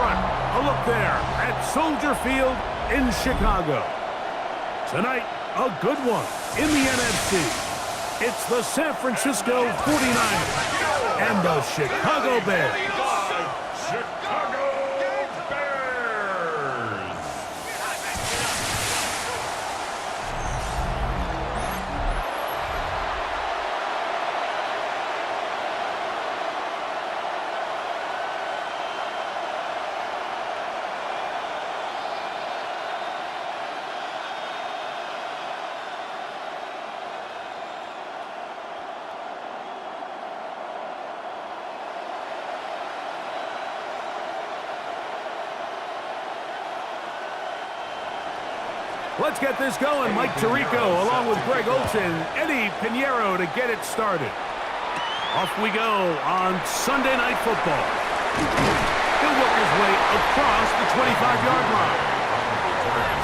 front. A look there at Soldier Field in Chicago. Tonight, a good one in the NFC. It's the San Francisco 49ers and the Chicago Bears. Chicago Bears. Let's get this going. Mike Tirico along with Greg Olsen, Eddie Pinheiro to get it started. Off we go on Sunday Night Football. He'll work his way across the 25-yard line.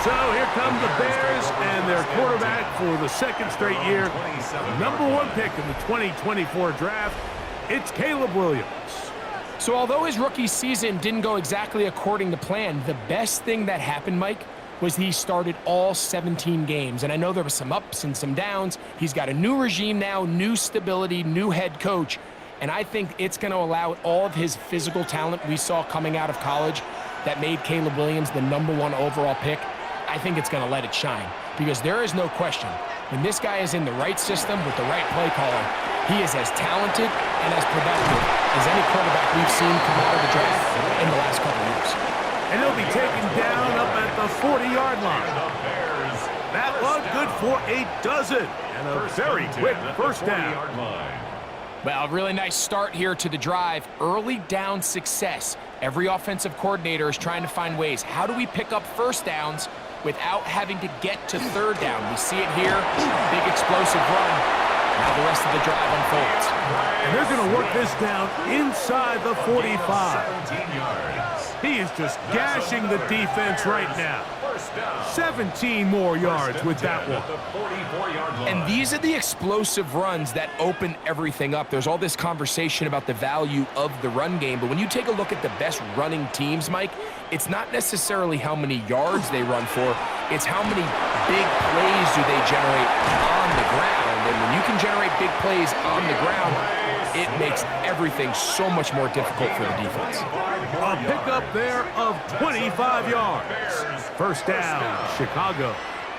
So here come the Bears and their quarterback for the second straight year. #1 pick in the 2024 draft. It's Caleb Williams. So although his rookie season didn't go exactly according to plan, the best thing that happened, Mike, was he started all 17 games. And I know there were some ups and some downs. He's got a new regime now, new stability, new head coach. And I think it's going to allow all of his physical talent we saw coming out of college that made Caleb Williams the #1 overall pick. I think it's going to let it shine. Because there is no question, when this guy is in the right system with the right play caller, he is as talented and as productive as any quarterback we've seen come out of the draft in the last couple of years. And he'll be taken down up at the 40-yard line. That one good for a dozen. And a very quick first down. Well, really nice start here to the drive. Early down success. Every offensive coordinator is trying to find ways. How do we pick up first downs without having to get to third down? We see it here. Big explosive run. Now the rest of the drive unfolds. And they're going to work this down inside the 45. He is just gashing the defense right now. 17 more yards with that one. And these are the explosive runs that open everything up. There's all this conversation about the value of the run game, but when you take a look at the best running teams, Mike, it's not necessarily how many yards they run for, it's how many big plays do they generate on the ground. And when you can generate big plays on the ground, it makes everything so much more difficult for the defense. A pickup there of 25 yards. First down, Chicago.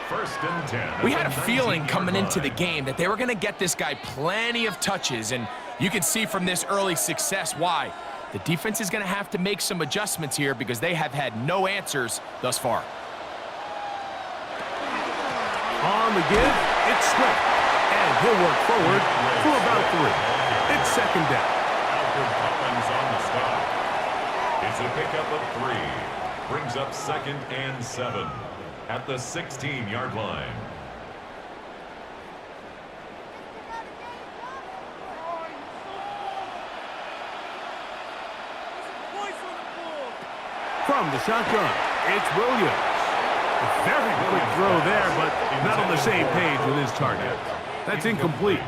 First and 10. We had a feeling coming into the game that they were going to get this guy plenty of touches, and you can see from this early success why. The defense is going to have to make some adjustments here because they have had no answers thus far. On the give, it's Swift. And he'll work forward for about 3. It's second down. Alfred Collins on the stop. It's a pickup of 3. Brings up 2nd and 7 at the 16-yard line. From the shotgun, it's Williams. A very quick throw there, but not on the same page with his target. That's incomplete.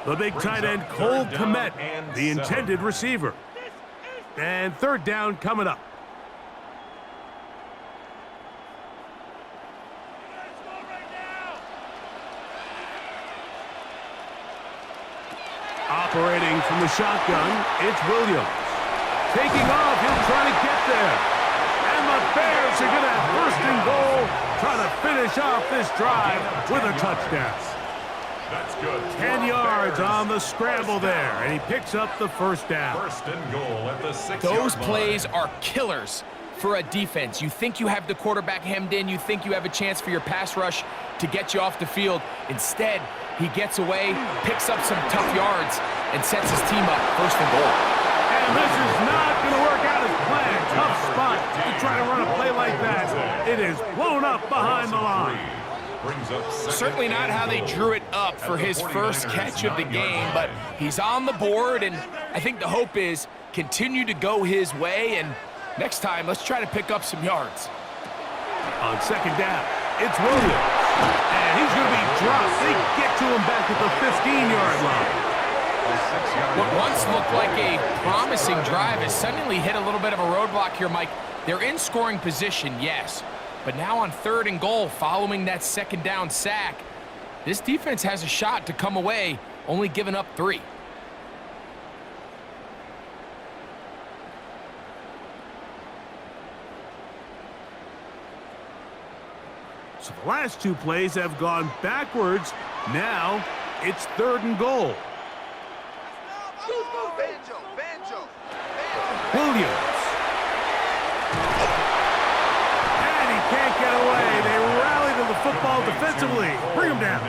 The big tight end, Cole Kmet, the intended receiver. And third down coming up. Operating from the shotgun, it's Williams. Taking off, he'll try to get there. And the Bears are going to have first and goal, trying to finish off this drive with a touchdown. That's good. 10 yards on the scramble there, and he picks up the first down. First and goal at the 6-yard line. Those plays are killers for a defense. You think you have the quarterback hemmed in. You think you have a chance for your pass rush to get you off the field. Instead, he gets away, picks up some tough yards, and sets his team up first and goal. And this is not going to work out as planned. Tough spot to try to run a play like that. It is blown up behind the line. Certainly not how they drew it up for his first catch of the game, but he's on the board, and I think the hope is continue to go his way, and next time, let's try to pick up some yards. On second down, it's Williams. And he's going to be dropped. They get to him back at the 15-yard line. What once looked like a promising drive has suddenly hit a little bit of a roadblock here, Mike. They're in scoring position, yes. But now on 3rd and goal, following that 2nd down sack, this defense has a shot to come away, only giving up 3. So the last 2 plays have gone backwards. Now it's 3rd and goal. Williams. And he can't get away. They rally to the football defensively. Bring him down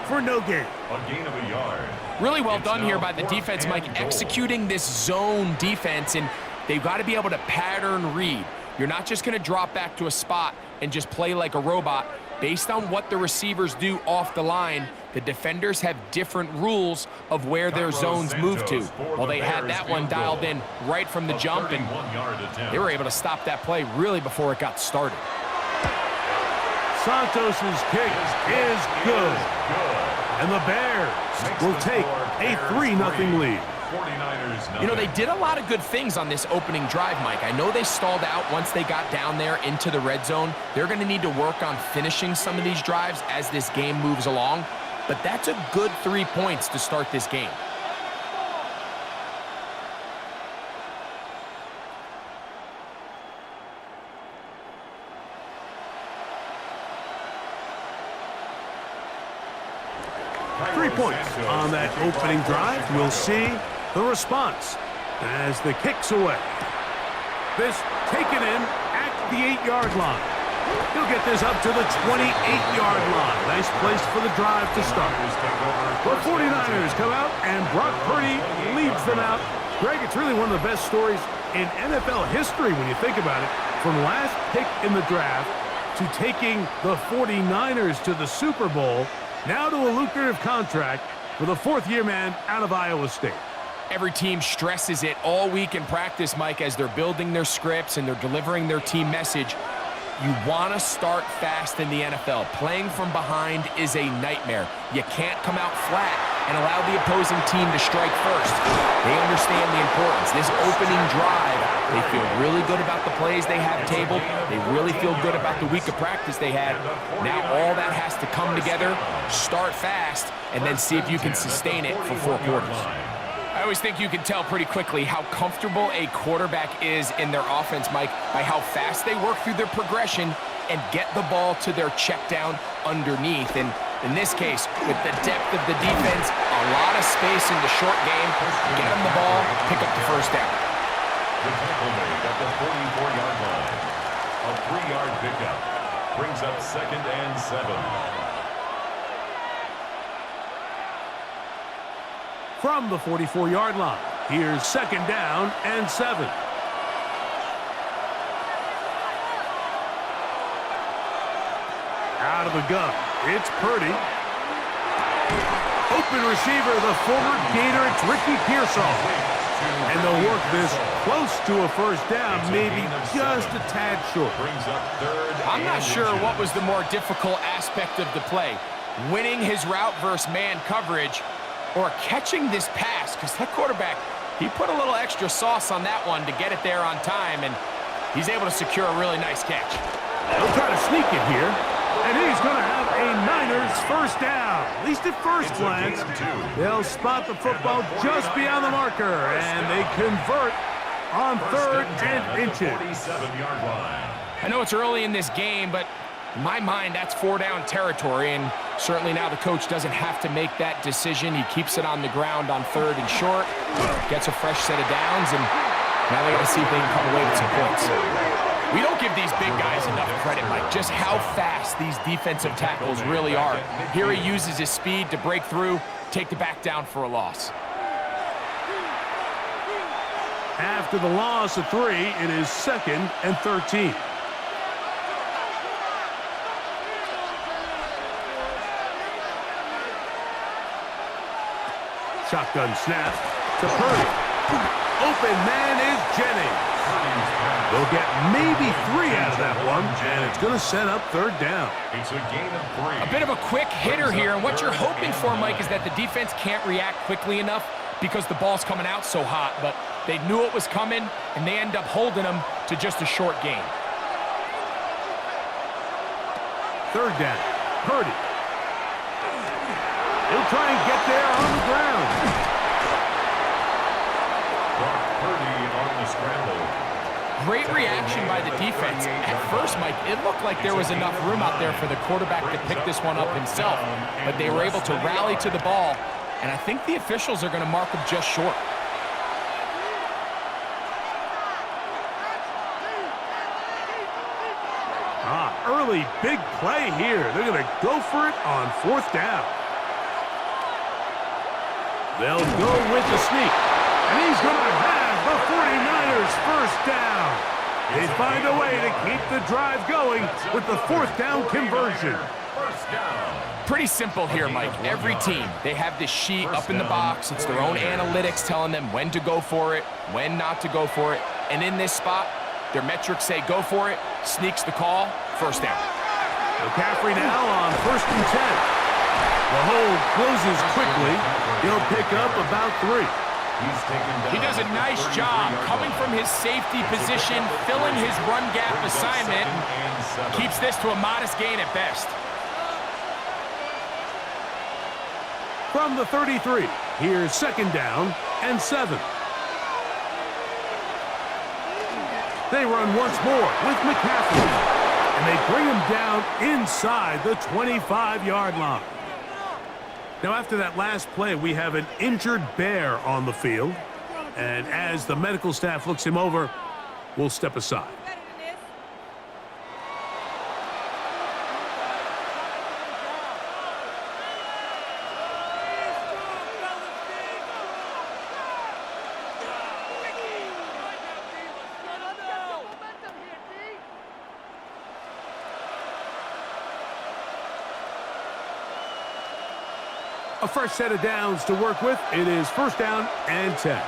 for no gain. A gain of a yard. Really well done here by the defense, Mike, executing this zone defense, and they've got to be able to pattern read. You're not just going to drop back to a spot and just play like a robot. Based on what the receivers do off the line, the defenders have different rules of where their zones move to. Well, they had that one dialed in right from the jump, and they were able to stop that play really before it got started. Santos's kick is good. And the Bears will take a 3-0 lead. You know, they did a lot of good things on this opening drive, Mike. I know they stalled out once they got down there into the red zone. They're going to need to work on finishing some of these drives as this game moves along. But that's a good 3 points to start this game. Points on that opening drive. We'll see the response as the kick's away. This taken in at the 8-yard line. He'll get this up to the 28-yard line. Nice place for the drive to start. The 49ers come out, and Brock Purdy leads them out. Greg, it's really one of the best stories in NFL history when you think about it. From last pick in the draft to taking the 49ers to the Super Bowl, now to a lucrative contract for the 4th-year man out of Iowa State. Every team stresses it all week in practice, Mike, as they're building their scripts and they're delivering their team message. You want to start fast in the NFL. Playing from behind is a nightmare. You can't come out flat and allow the opposing team to strike first. They understand the importance. This opening drive, they feel really good about the plays they have tabled. They really feel good about the week of practice they had. Now all that has to come together, start fast, and then see if you can sustain it for 4 quarters. I always think you can tell pretty quickly how comfortable a quarterback is in their offense, Mike, by how fast they work through their progression and get the ball to their check down underneath. And in this case, with the depth of the defense, a lot of space in the short game, get them the ball, pick up the first down. The tackle made at the 44-yard line. A 3-yard pickup brings up 2nd and 7. From the 44-yard line, here's 2nd down and 7. Out of the gun, it's Purdy. Open receiver, the former Gator, it's Ricky Pearsall. And they'll work this close to a first down, maybe just a tad short. I'm not sure what was the more difficult aspect of the play, winning his route versus man coverage or catching this pass, because that quarterback, he put a little extra sauce on that one to get it there on time, and he's able to secure a really nice catch. They'll try to sneak it here, and he's going to have a Niners first down. At least at first glance, they'll spot the football just beyond the marker, and they convert on 3rd and inches. I know it's early in this game, but in my mind, that's 4-down territory, and certainly now the coach doesn't have to make that decision. He keeps it on the ground on 3rd and short, gets a fresh set of downs, and now they got to see if they can come away with some points. We don't give these big guys enough credit, Mike, just how fast these defensive tackles really are. Here he uses his speed to break through, take the back down for a loss. After the loss of 3, it is 2nd and 13. Shotgun snap to Purdy. Open man is Jennings. They'll get maybe 3 out of that one, and it's going to set up 3rd down. It's a gain of 3. A bit of a quick hitter here, and what you're hoping for, Mike, is that the defense can't react quickly enough because the ball's coming out so hot, but they knew it was coming, and they end up holding them to just a short gain. Third down. Purdy. He'll try and get there on the ground. Purdy on the scramble. Great reaction by the defense. At first, Mike, it looked like there was enough room out there for the quarterback to pick this one up himself, but they were able to rally to the ball, and I think the officials are going to mark him just short. Early big play here. They're going to go for it on fourth down. They'll go with the sneak, and he's going to have the 49ers first down. They find a way to keep the drive going with the fourth down conversion. Pretty simple here, Mike. Every team, they have this sheet up in the box. It's their own analytics telling them when to go for it, when not to go for it. And in this spot, their metrics say go for it, sneaks the call, first down. McCaffrey now on 1st and 10. The hold closes quickly. He'll pick up about 3. He does a nice job coming from his safety position, filling his run gap assignment, keeps this to a modest gain at best. From the 33, here's 2nd down and 7. They run once more with McCaffrey, and they bring him down inside the 25-yard line. Now, after that last play, we have an injured Bear on the field, and as the medical staff looks him over, we'll step aside. A fresh set of downs to work with. It is 1st down and 10.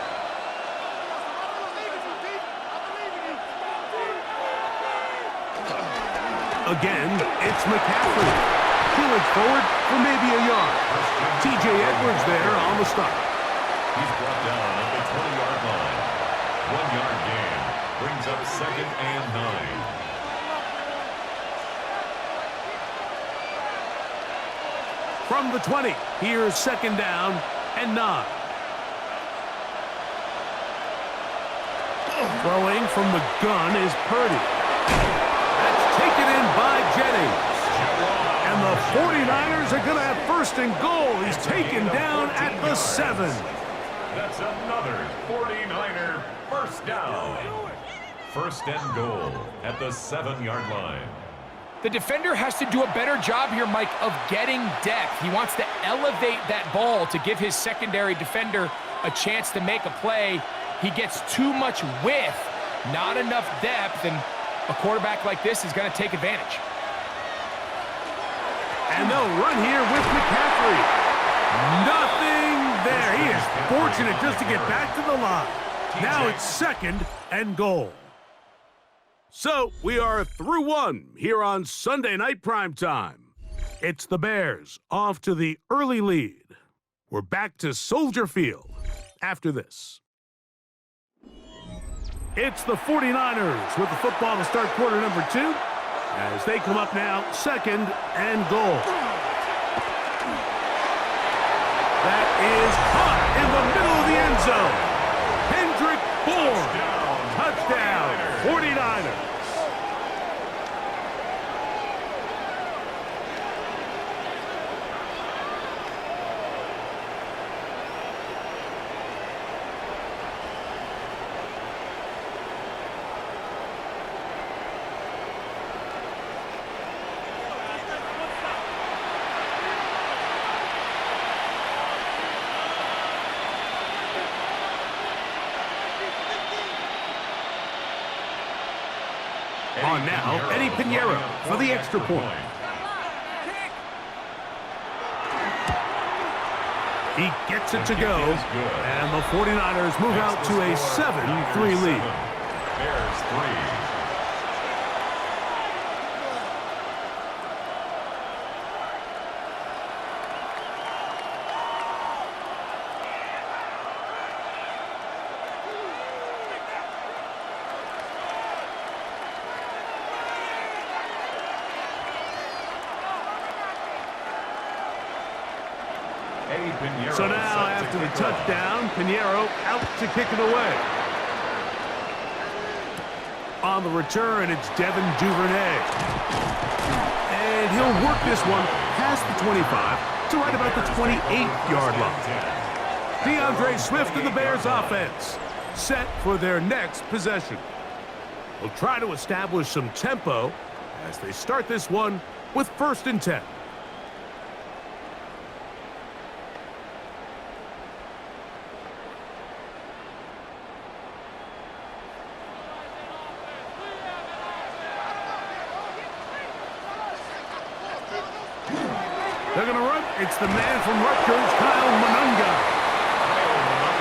Again, it's McCaffrey. Peeling forward for maybe a yard. T.J. Edwards there on the stop. He's brought down at the 20-yard line. 1-yard gain brings up 2nd and 9. From the 20, here's 2nd down and 9. Throwing from the gun is Purdy. That's taken in by Jennings. And the 49ers are going to have 1st and goal. He's taken down at the 7. That's another 49er first down. 1st and goal at the 7-yard line. The defender has to do a better job here, Mike, of getting depth. He wants to elevate that ball to give his secondary defender a chance to make a play. He gets too much width, not enough depth, and a quarterback like this is going to take advantage. And they'll run here with McCaffrey. Nothing there. He is fortunate just to get back to the line. Now it's 2nd and goal. So, we are through one here on Sunday Night Primetime. It's the Bears off to the early lead. We're back to Soldier Field after this. It's the 49ers with the football to start quarter number 2 as they come up now 2nd and goal. That is caught in the middle of the end zone. Hendrick Bourne. Touchdown, 49ers. On now, Eddie Pinheiro for the extra point. He gets it to go, and the 49ers move out to a 7-3 lead. Bears 3. So now, after the touchdown, Pinheiro out to kick it away. On the return, it's Devin Duvernay. And he'll work this one past the 25 to right about the 28-yard line. DeAndre Swift and the Bears offense set for their next possession. They'll try to establish some tempo as they start this one with 1st and 10. They're going to run. It's the man from Rutgers, Kyle Monunga.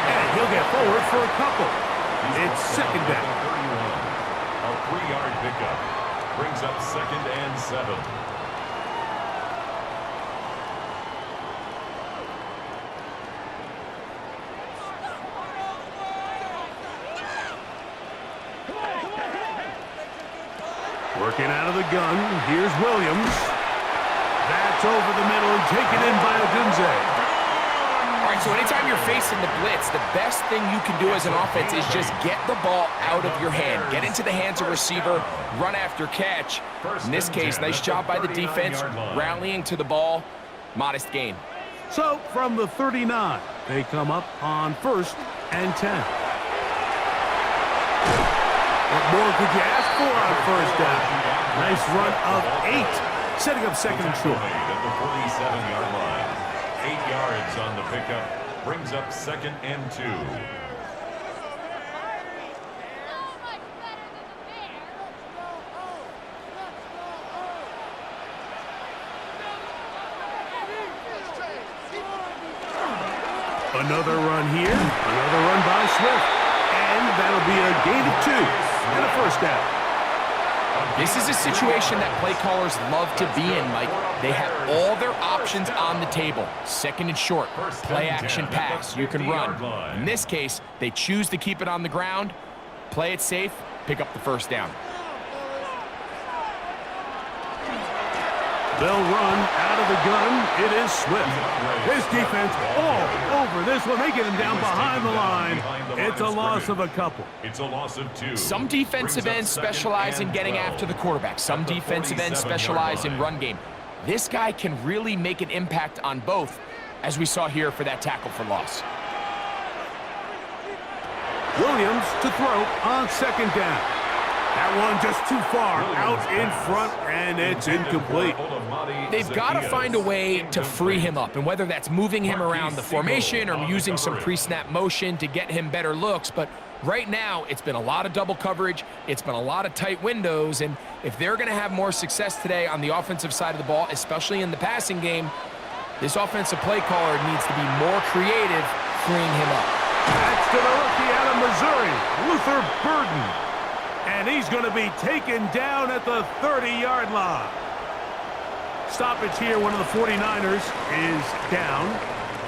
And he'll get forward for a couple. It's 2nd down. A 3-yard pickup brings up 2nd and 7. Working out of the gun. Here's Williams. That's over the middle and taken in by Odunze. All right, so anytime you're facing the blitz, the best thing you can do as an offense is just get the ball out of your hand. Get into the hands of receiver, run after catch. In this case, nice job by the defense, rallying to the ball. Modest gain. So, from the 39, they come up on 1st and 10. What more could you ask for on 1st down? Nice run of 8, setting up 2nd and short. At the 47-yard line. 8 yards on the pickup brings up 2nd and 2. Another run here, another run by Swift, and that'll be a gain of 2 and a 1st down. This is a situation that play callers love to be in, Mike. They have all their options on the table. 2nd and short, play action pass, you can run. In this case, they choose to keep it on the ground, play it safe, pick up the 1st down. They'll run out of the gun. It is Swift. His defense all over this one. They get him down behind the line. It's a loss of a couple. It's a loss of 2. Some defensive ends specialize in getting after the quarterback. Some defensive ends specialize in run game. This guy can really make an impact on both, as we saw here for that tackle for loss. Williams to throw on 2nd down. That one just too far out in front, and it's incomplete. They've got to find a way to free him up, and whether that's moving him around the formation or using some pre-snap motion to get him better looks, but right now it's been a lot of double coverage, it's been a lot of tight windows, and if they're going to have more success today on the offensive side of the ball, especially in the passing game, this offensive play caller needs to be more creative freeing him up. That's to the rookie out of Missouri, Luther Burden. And he's going to be taken down at the 30-yard line. Stoppage here, one of the 49ers is down.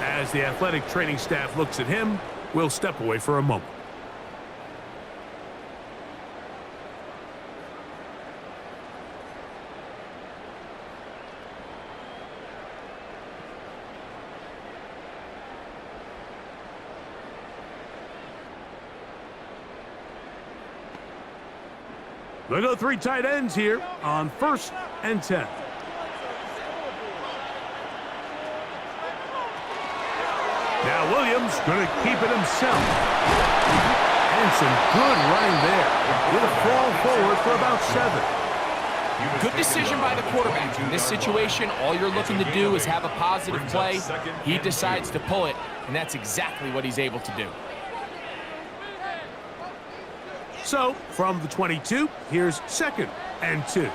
As the athletic training staff looks at him, we'll step away for a moment. They go 3 tight ends here on 1st and 10. Now Williams going to keep it himself. And some good running there. He'll fall forward for about 7. Good decision by the quarterback. In this situation, all you're looking to do is have a positive play. He decides to pull it, and that's exactly what he's able to do. So, from the 22, here's 2nd and 2.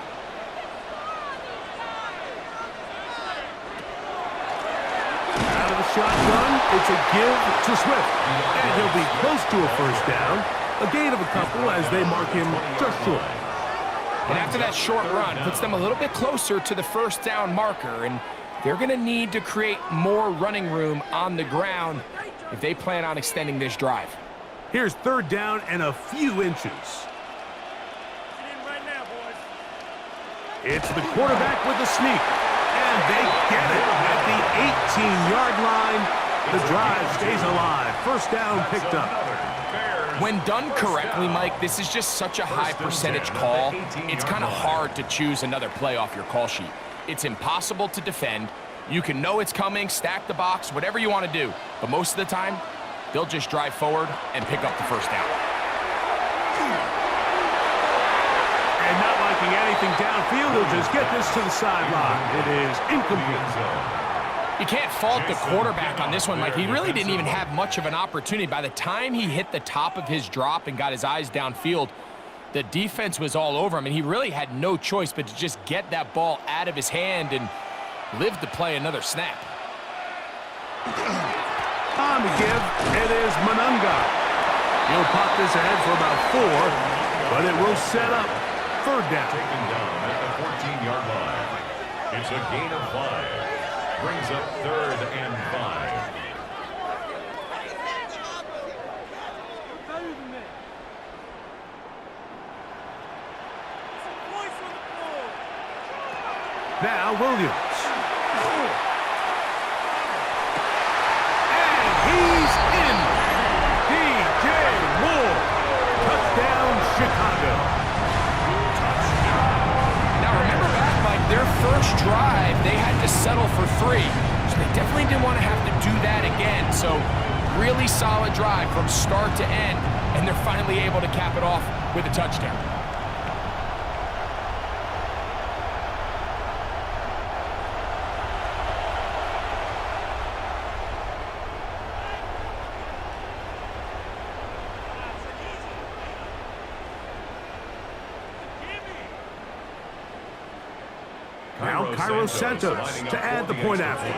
Out of the shotgun, it's a give to Swift. And he'll be close to a 1st down. A gain of a couple as they mark him just short. And after that short run, puts them a little bit closer to the 1st down marker. And they're going to need to create more running room on the ground if they plan on extending this drive. Here's 3rd down and a few inches. It's the quarterback with the sneak. And they get it at the 18-yard line. The drive stays alive. First down picked up. When done correctly, Mike, this is just such a high percentage call. It's kind of hard to choose another play off your call sheet. It's impossible to defend. You can know it's coming, stack the box, whatever you want to do. But most of the time, they'll just drive forward and pick up the first down. And not liking anything downfield, he'll just get this to the sideline. It is incomplete. You can't fault the quarterback on this one, Mike. He really didn't even have much of an opportunity. By the time he hit the top of his drop and got his eyes downfield, the defense was all over him, and he really had no choice but to just get that ball out of his hand and live to play another snap. On the give, it is Manunga. He'll pop this ahead for about 4, but it will set up third down. Taken down at the 14-yard line. It's a gain of 5. Brings up 3rd and 5. Now Williams. And he's in. DJ Moore. Touchdown, Chicago. Now remember back, Mike, their first drive, they had to settle for 3. So they definitely didn't want to have to do that again. So really solid drive from start to end, and they're finally able to cap it off with a touchdown. Now Cairo Santos to add the point after.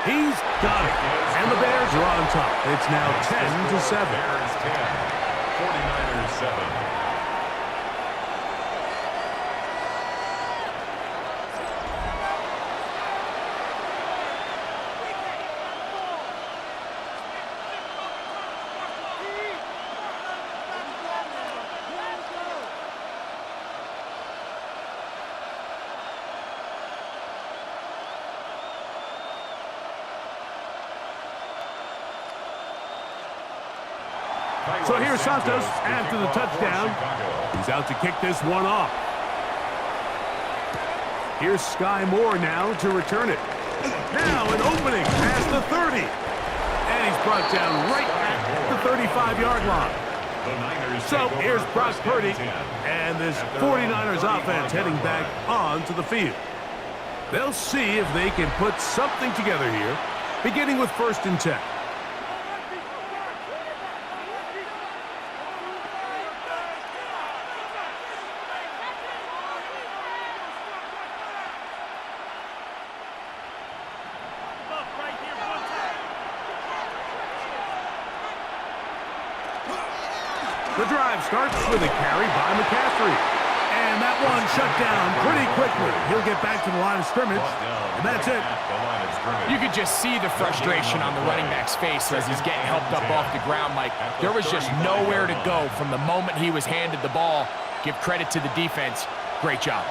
He's got it. And the Bears are on top. It's now 10-7. Bears 10, 49ers 7. So here's Santos after the touchdown. He's out to kick this one off. Here's Sky Moore now to return it. Now an opening past the 30. And he's brought down right at the 35-yard line. So here's Brock Purdy and this 49ers offense heading back onto the field. They'll see if they can put something together here, beginning with 1st and 10. The drive starts with a carry by McCaffrey. And that one shut down pretty quickly. He'll get back to the line of scrimmage, and that's it. You could just see the frustration on the running back's face as he's getting helped up off the ground, Mike. There was just nowhere to go from the moment he was handed the ball. Give credit to the defense. Great job.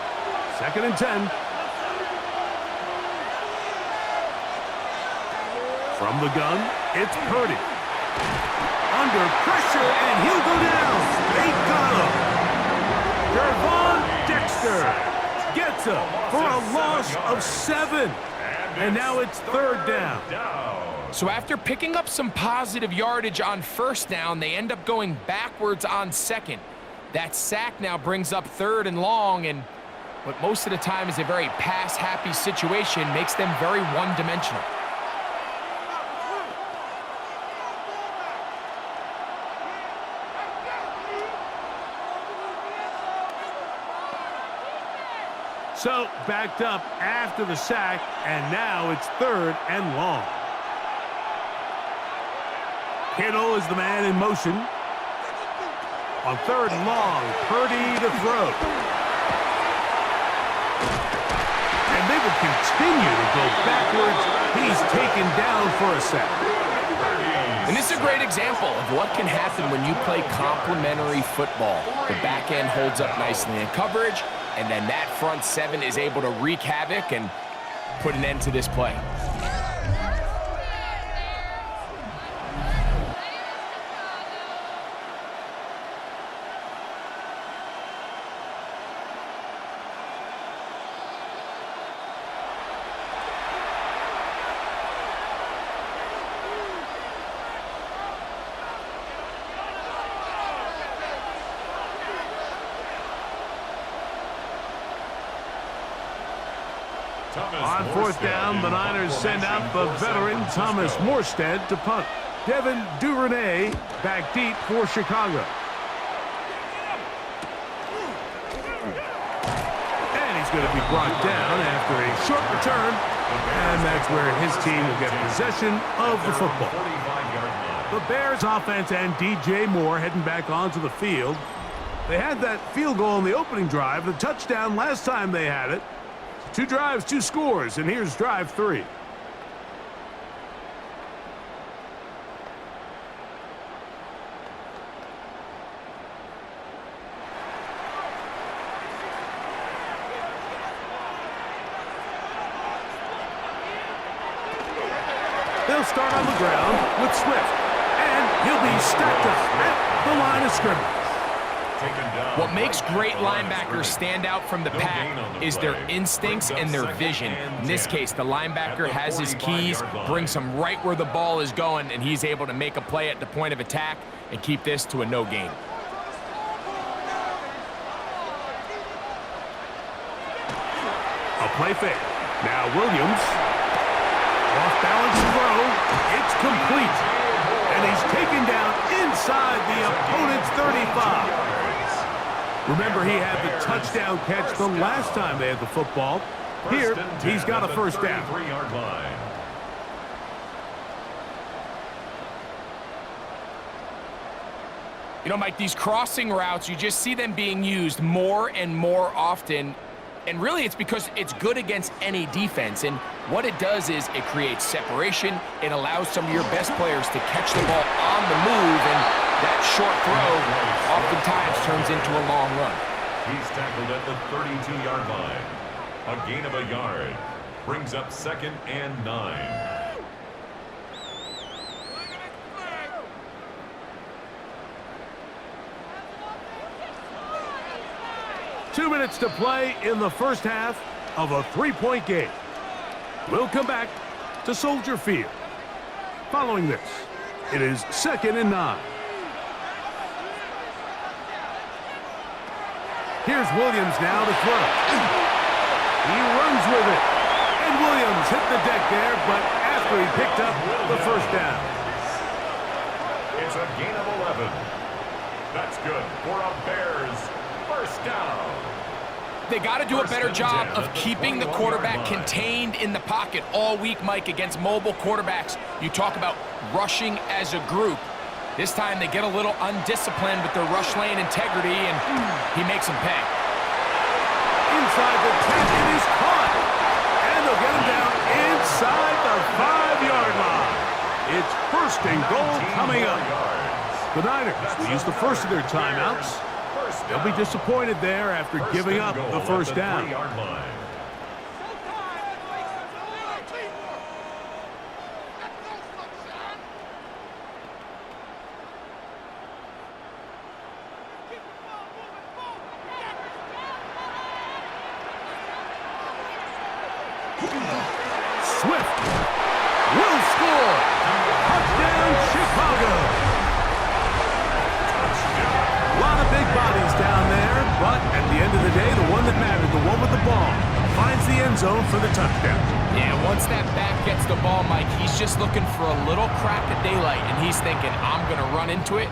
2nd and 10. From the gun, it's Purdy. Under pressure, and he'll go down. They got him. Gervon Dexter gets him for a loss of 7. And now it's 3rd down. So after picking up some positive yardage on 1st down, they end up going backwards on 2nd. That sack now brings up 3rd and long, and what most of the time is a very pass-happy situation makes them very one-dimensional. So backed up after the sack, and now it's 3rd and long. Kittle is the man in motion. On 3rd and long, Purdy to throw. And they will continue to go backwards. He's taken down for a sack. And this is a great example of what can happen when you play complementary football. The back end holds up nicely in coverage, and then that front seven is able to wreak havoc and put an end to this play. On fourth down, the Niners send out the veteran Thomas Morstead to punt. Devin Duvernay back deep for Chicago. And he's going to be brought down after a short return. And that's where his team will get possession of the football. The Bears offense and DJ Moore heading back onto the field. They had that field goal in the opening drive, the touchdown last time they had it. 2 drives, 2 scores, and here's drive 3. They'll start on the ground with Swift, and he'll be stacked up at the line of scrimmage. What makes great linebackers stand out from the pack is their instincts and their vision. In this case, the linebacker has his keys, brings him right where the ball is going, and he's able to make a play at the point of attack and keep this to a no gain. A play fake. Now Williams. Off balance throw. It's complete. And he's taken down inside the opponent's 35. Remember, he had the touchdown catch the last time they had the football. Here, he's got a first down. You know, Mike, these crossing routes, you just see them being used more and more often. And really, it's because it's good against any defense. And what it does is it creates separation. It allows some of your best players to catch the ball on the move. And that short throw oftentimes turns into a long run. He's tackled at the 32-yard line. A gain of a yard. Brings up 2nd and 9. Two minutes to play in the first half of a 3-point game. We'll come back to Soldier Field. Following this, it is 2nd and 9. Here's Williams now to throw. He runs with it. And Williams hit the deck there, but after he picked up the first down. It's a gain of 11. That's good for a Bears first down. They got to do a better job of keeping the quarterback contained in the pocket all week, Mike, against mobile quarterbacks. You talk about rushing as a group. This time they get a little undisciplined with their rush lane integrity, and he makes them pay. Inside the 10, it is caught. And they'll get him down inside the 5-yard line. It's 1st and goal coming up. The Niners will use the first of their timeouts. They'll be disappointed there after giving up the first down. Swift will score. Touchdown, Chicago. A lot of big bodies down there, but at the end of the day, the one that mattered, the one with the ball, finds the end zone for the touchdown. Yeah, once that back gets the ball, Mike, he's just looking for a little crack of daylight, and he's thinking, I'm going to run into it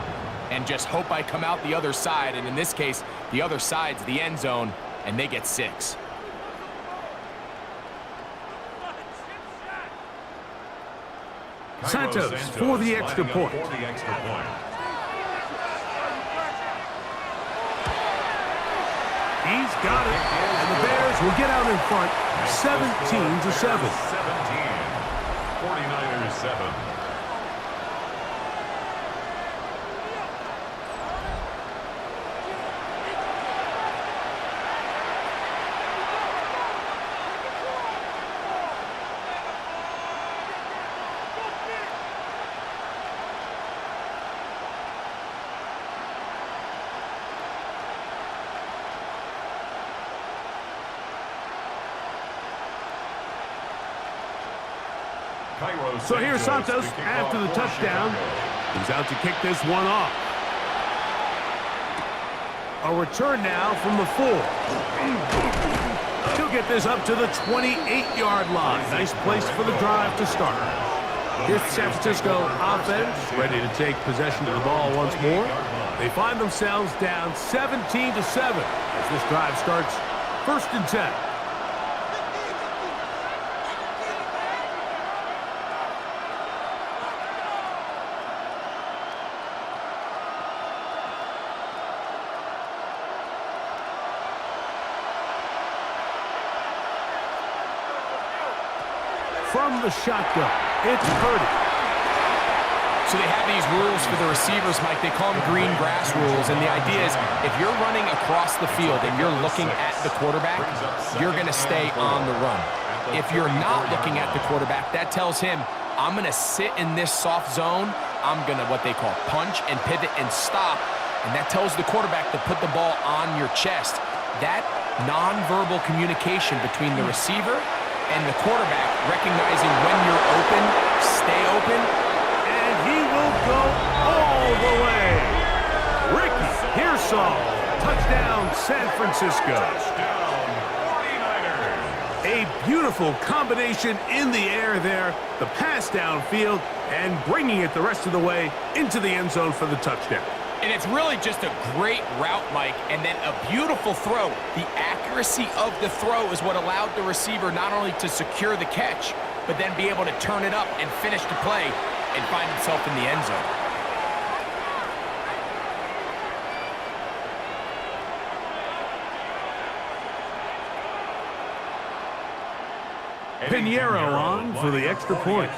and just hope I come out the other side. And in this case, the other side's the end zone, and they get 6. Santos for the extra point. He's got it, and the Bears will get out in front 17-7. 49ers 7. So here's Santos after the touchdown. He's out to kick this one off. A return now from the 4. He'll get this up to the 28-yard line. Nice place for the drive to start. Here's the San Francisco offense, ready to take possession of the ball once more. They find themselves down 17-7 as this drive starts 1st and 10. From the shotgun, it's Purdy. So they have these rules for the receivers, Mike. They call them green grass rules. And the idea is if you're running across the field and you're looking at the quarterback, you're going to stay on the run. If you're not looking at the quarterback, that tells him, I'm going to sit in this soft zone. I'm going to what they call punch and pivot and stop. And that tells the quarterback to put the ball on your chest. That nonverbal communication between the receiver and the quarterback, recognizing when you're open, stay open. And he will go all the way. Ricky Pearsall, touchdown San Francisco. A beautiful combination in the air there, the pass downfield, and bringing it the rest of the way into the end zone for the touchdown. And it's really just a great route, Mike, and then a beautiful throw. The accuracy of the throw is what allowed the receiver not only to secure the catch, but then be able to turn it up and finish the play and find himself in the end zone. Pinheiro on for the extra point.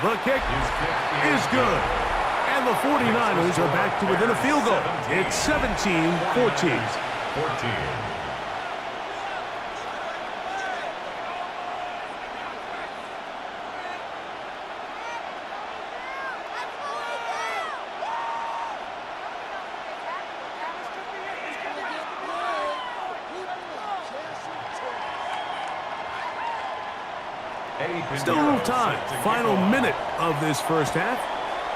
The kick is good. And the 49ers are back to within a field goal. It's 17-14. Still a little time. Final minute of this first half.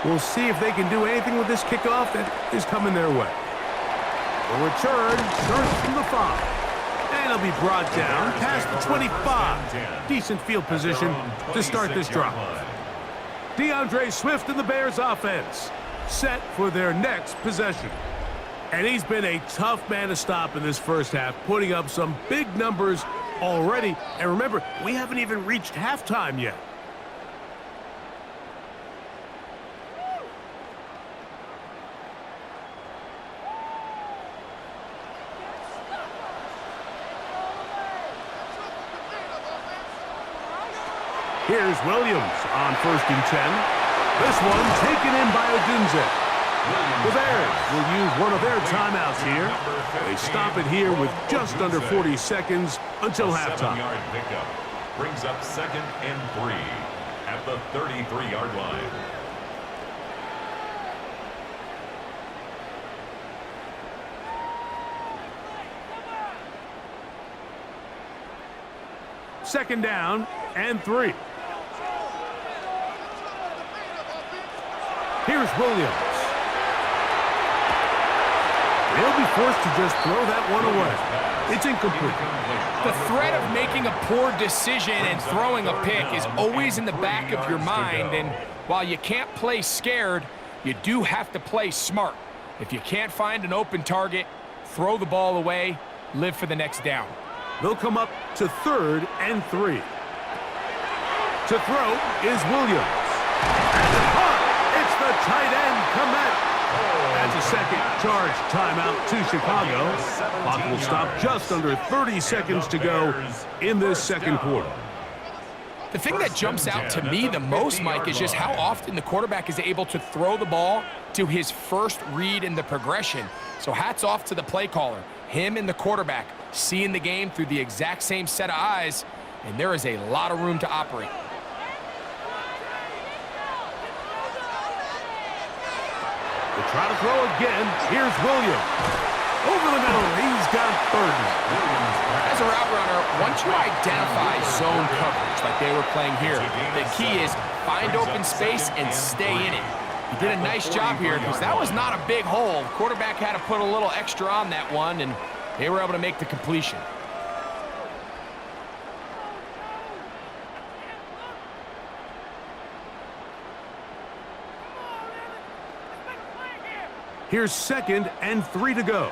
We'll see if they can do anything with this kickoff that is coming their way. The return starts from the 5. And it'll be brought down past the 25. Decent field position to start this drive. DeAndre Swift and the Bears offense set for their next possession. And he's been a tough man to stop in this first half, putting up some big numbers already. And remember, we haven't even reached halftime yet. Here's Williams on 1st and 10. This one taken in by Odunze. The Bears will use one of their timeouts here. They stop it here with just under 40 seconds until halftime. Pickup brings up 2nd and 3 at the 33-yard line. Second down and 3. Here's Williams. They'll be forced to just throw that one away. It's incomplete. The threat of making a poor decision and throwing a pick is always in the back of your mind, and while you can't play scared, you do have to play smart. If you can't find an open target, throw the ball away, live for the next down. They'll come up to 3rd and 3. To throw is Williams. And the punt, it's the tight end, Komet. That's a second charge timeout to Chicago. Clock will stop just under 30 seconds to go in this second quarter. The thing that jumps out to me the most, Mike, is just how often the quarterback is able to throw the ball to his first read in the progression. So hats off to the play caller. Him and the quarterback seeing the game through the exact same set of eyes, and there is a lot of room to operate. They try to throw again. Here's Williams. Over the middle, he's got Burton. As a route runner, once you identify zone coverage like they were playing here, the key is find open space and stay in it. He did a nice job here because that was not a big hole. Quarterback had to put a little extra on that one, and they were able to make the completion. Here's 2nd and 3 to go.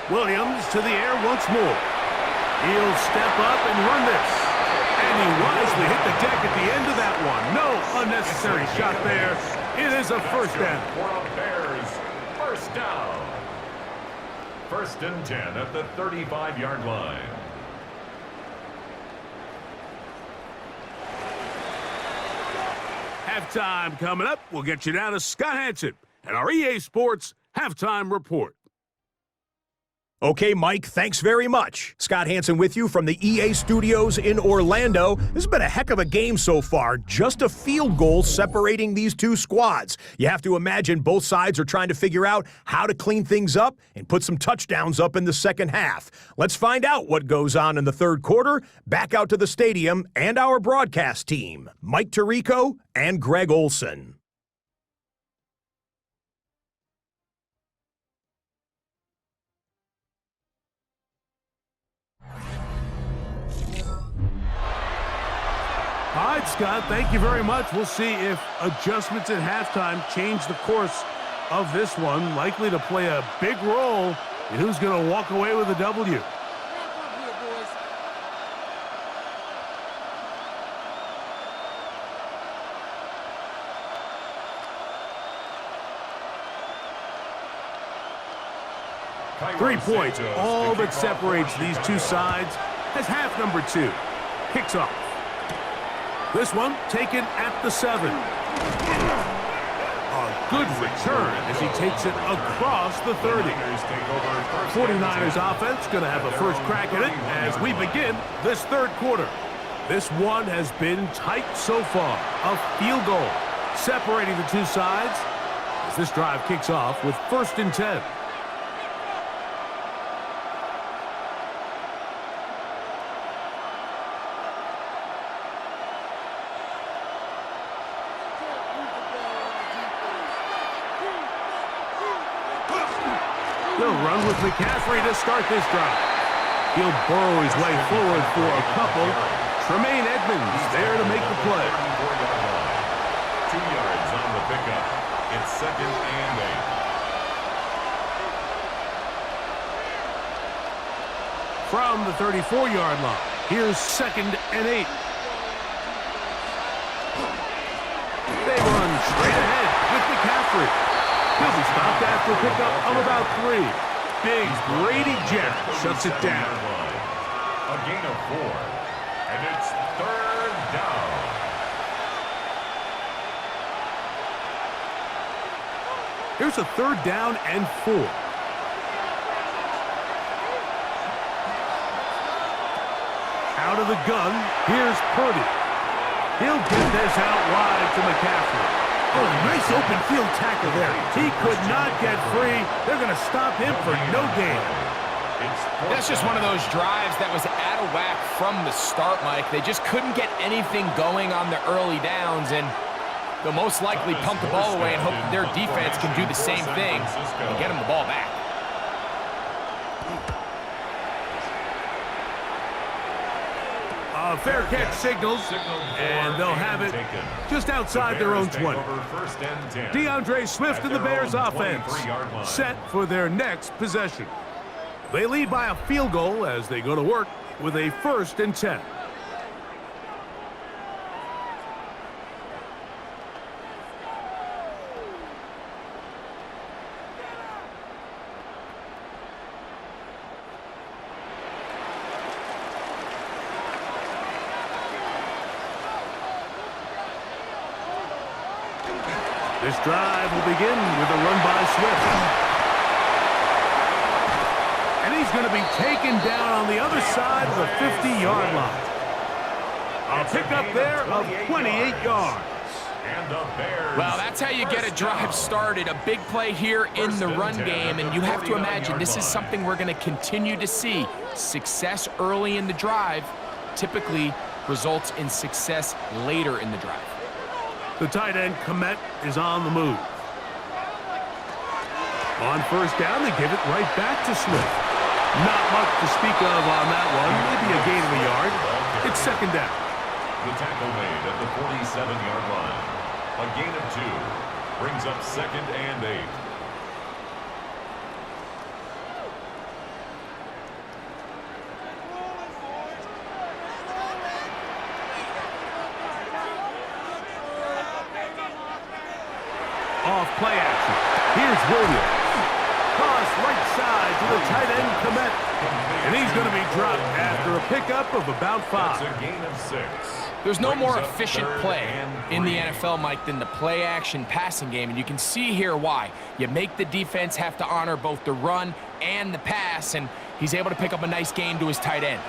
Williams to the air once more. He'll step up and run this. And he wisely hit the deck at the end of that one. No unnecessary shot there. It is a first down. Bears, first down. 1st and 10 at the 35-yard line. Halftime coming up. We'll get you down to Scott Hanson and our EA Sports Halftime Report. Okay, Mike, thanks very much. Scott Hanson with you from the EA Studios in Orlando. This has been a heck of a game so far. Just a field goal separating these two squads. You have to imagine both sides are trying to figure out how to clean things up and put some touchdowns up in the second half. Let's find out what goes on in the third quarter. Back out to the stadium and our broadcast team, Mike Tirico and Greg Olson. All right, Scott, thank you very much. We'll see if adjustments at halftime change the course of this one. Likely to play a big role in who's going to walk away with a W. Three points, all that separates these two sides as half number 2 kicks off. This one taken at the 7. A good return as he takes it across the 30. 49ers offense going to have a first crack at it as we begin this third quarter. This one has been tight so far. A field goal separating the two sides as this drive kicks off with 1st and 10. They'll run with McCaffrey to start this drive. He'll burrow his way forward for a couple. Tremaine Edmonds there to make the play. 2 yards on the pickup. It's 2nd and 8. From the 34-yard line, here's 2nd and 8. They run straight ahead with McCaffrey. He'll be stopped after a pickup of about 3. Big Brady Jarrett shuts it down. A gain of 4. And it's 3rd down. Here's a 3rd down and 4. Out of the gun, here's Purdy. He'll get this out wide to McCaffrey. Oh, nice open field tackle there. He could not get free. They're going to stop him for no gain. That's just one of those drives that was out of whack from the start, Mike. They just couldn't get anything going on the early downs, and they'll most likely pump the ball away and hope that their defense can do the same thing and get them the ball back. A fair catch signals, and they'll have it just outside their own 20. DeAndre Swift and the Bears offense set for their next possession. They lead by a field goal as they go to work with a 1st and 10. This drive will begin with a run by Swift. And he's going to be taken down on the other side of the 50-yard line. A pickup there of 28 yards. And the Bears. Well, that's how you get a drive started. A big play here in the run game, and you have to imagine this is something we're going to continue to see. Success early in the drive typically results in success later in the drive. The tight end, Komet, is on the move. On first down, they give it right back to Smith. Not much to speak of on that one. Maybe a gain of a yard. It's second down. The tackle made at the 47-yard line. A gain of 2 brings up second and 8. Off play action. Here's Williams. Cross right side to the tight end, Komet. And he's going to be dropped after a pickup of about 5. That's a gain of 6. There's no Brings more up efficient third play and in the 3. NFL, Mike, than the play-action passing game, and you can see here why. You make the defense have to honor both the run and the pass, and he's able to pick up a nice gain to his tight end.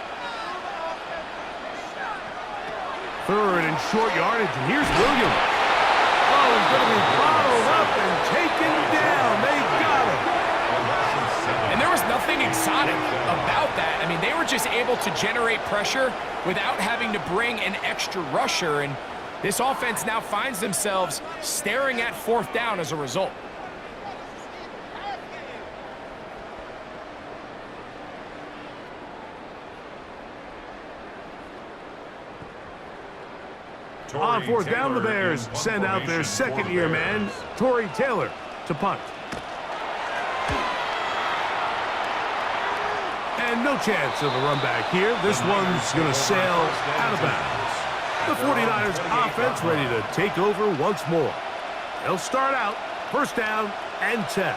Third and short yardage, and here's Williams. Oh, he's going to be bottled up and taken down. They got him. And there was nothing exotic about that. I mean, they were just able to generate pressure without having to bring an extra rusher, and this offense now finds themselves staring at fourth down as a result. On fourth down, the Bears send out their second-year man, Tory Taylor, to punt. And no chance of a run back here. This one's going to sail out of bounds. The 49ers offense ready to take over once more. They'll start out first down and 10.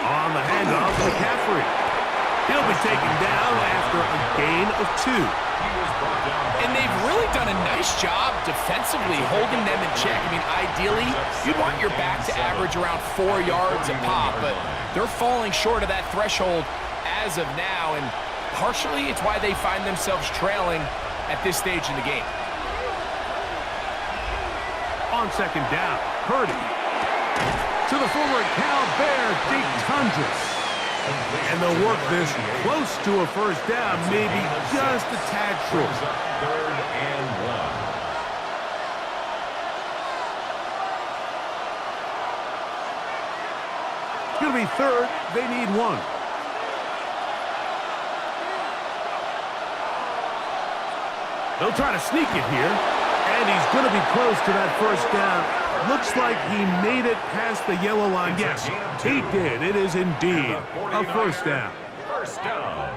On the handoff, McCaffrey. He'll be taken down after a gain of 2. And they've really done a nice job defensively holding them in check. I mean, ideally, you'd want your back to average around 4 yards a pop, but they're falling short of that threshold as of now, and partially it's why they find themselves trailing at this stage in the game. On second down, Purdy. To the former Cal Bear, Jake Tundras. And they'll work this close to a first down, maybe just a tad short. Third and 1. It's going to be third. They need 1. They'll try to sneak it here. And he's going to be close to that first down. Looks like he made it past the yellow line. Yes, he did. It is indeed a first down. First down.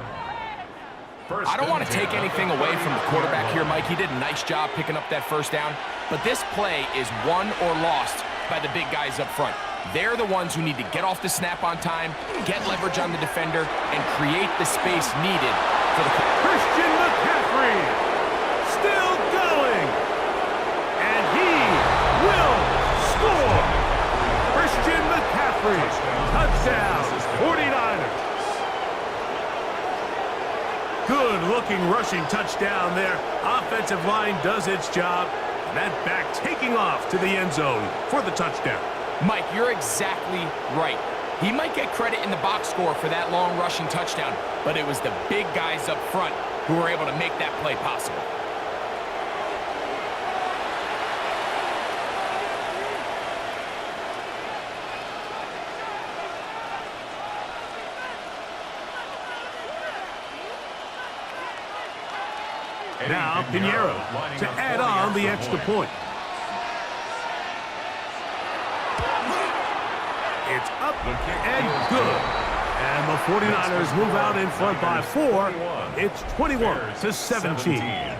I don't want to take anything away from the quarterback here, Mike. He did a nice job picking up that first down. But this play is won or lost by the big guys up front. They're the ones who need to get off the snap on time, get leverage on the defender, and create the space needed for the Christian McCaffrey still going. And he will score. Christian McCaffrey, touchdown, 49ers. Good-looking rushing touchdown there. Offensive line does its job. And that back taking off to the end zone for the touchdown. Mike, you're exactly right. He might get credit in the box score for that long rushing touchdown, but it was the big guys up front who were able to make that play possible. Now Pinheiro to add on the extra point. It's up and good. And the 49ers move out in front by 4. It's 21-17.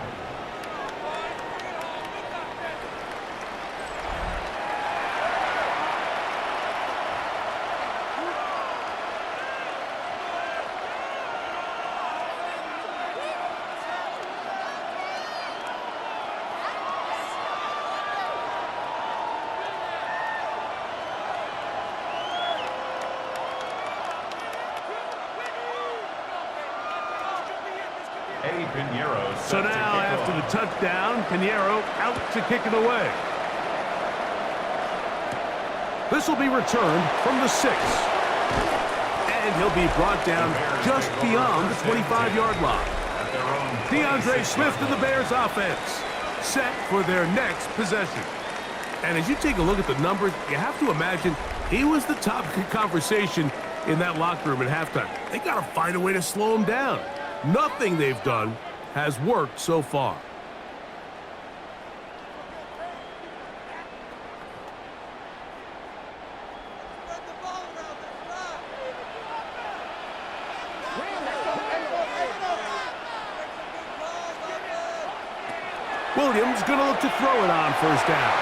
Pinheiro. So now, after the touchdown, Pinheiro out to kick it away. This will be returned from the 6. And he'll be brought down just beyond the 25-yard line. DeAndre Swift and the Bears offense set for their next possession. And as you take a look at the numbers, you have to imagine he was the topic of conversation in that locker room at halftime. They got to find a way to slow him down. Nothing they've done has worked so far. Williams going to look to throw it on first down.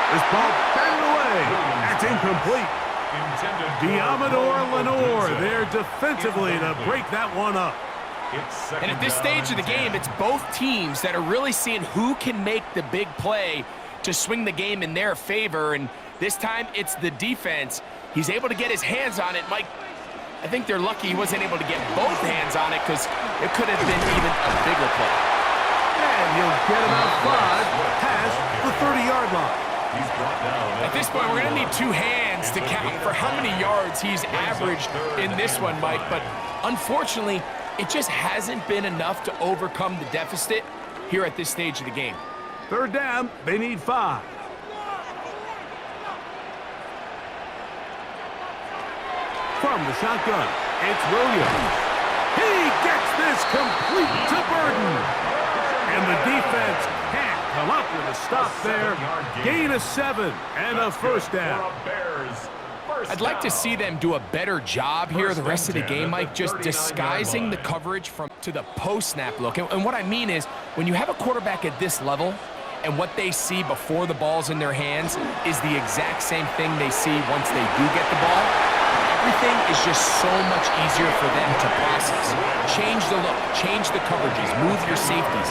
This ball batted away. That's incomplete. Diamador Lenore there defensively to break that one up. And at this stage of the game, it's both teams that are really seeing who can make the big play to swing the game in their favor. And this time, it's the defense. He's able to get his hands on it. Mike, I think they're lucky he wasn't able to get both hands on it because it could have been even a bigger play. And he'll get about 5 past the 30-yard line. At this point, we're going to need 2 hands to count for how many yards he's averaged in this one, Mike. But unfortunately, it just hasn't been enough to overcome the deficit here at this stage of the game. Third down, they need 5. From the shotgun, it's Williams. He gets this complete to Burden. And the defense can't come up with a stop there. Gain of 7 and a first down. I'd like to see them do a better job here the rest of the game, Mike, just disguising the coverage to the post-snap look. And what I mean is, when you have a quarterback at this level and what they see before the ball's in their hands is the exact same thing they see once they do get the ball, everything is just so much easier for them to process. Change the look, change the coverages, move your safeties.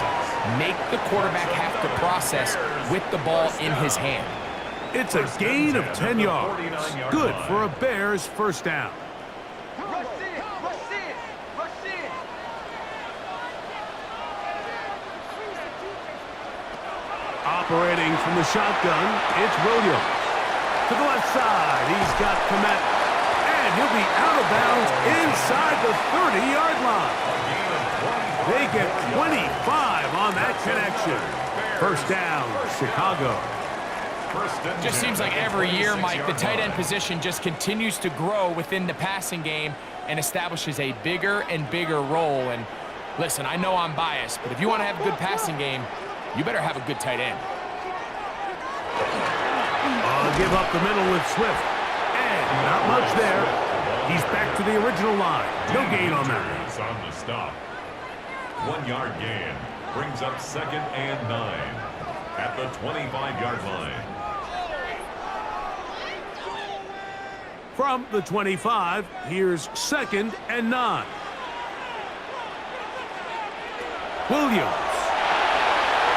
Make the quarterback have to process with the ball in his hand. It's a gain of 10 yards. Good for a Bears first down. Operating from the shotgun, it's Williams. To the left side, he's got Komet. And he'll be out of bounds inside the 30-yard line. They get 25 on that connection. First down, Chicago. Just seems like every year, Mike, the tight end position just continues to grow within the passing game and establishes a bigger and bigger role. And listen, I know I'm biased, but if you want to have a good passing game, you better have a good tight end. Give up the middle with Swift. And not much there. He's back to the original line. No gain on that. On the stop. 1-yard gain brings up 2nd and 9 at the 25-yard line. From the 25, here's 2nd and 9. Williams.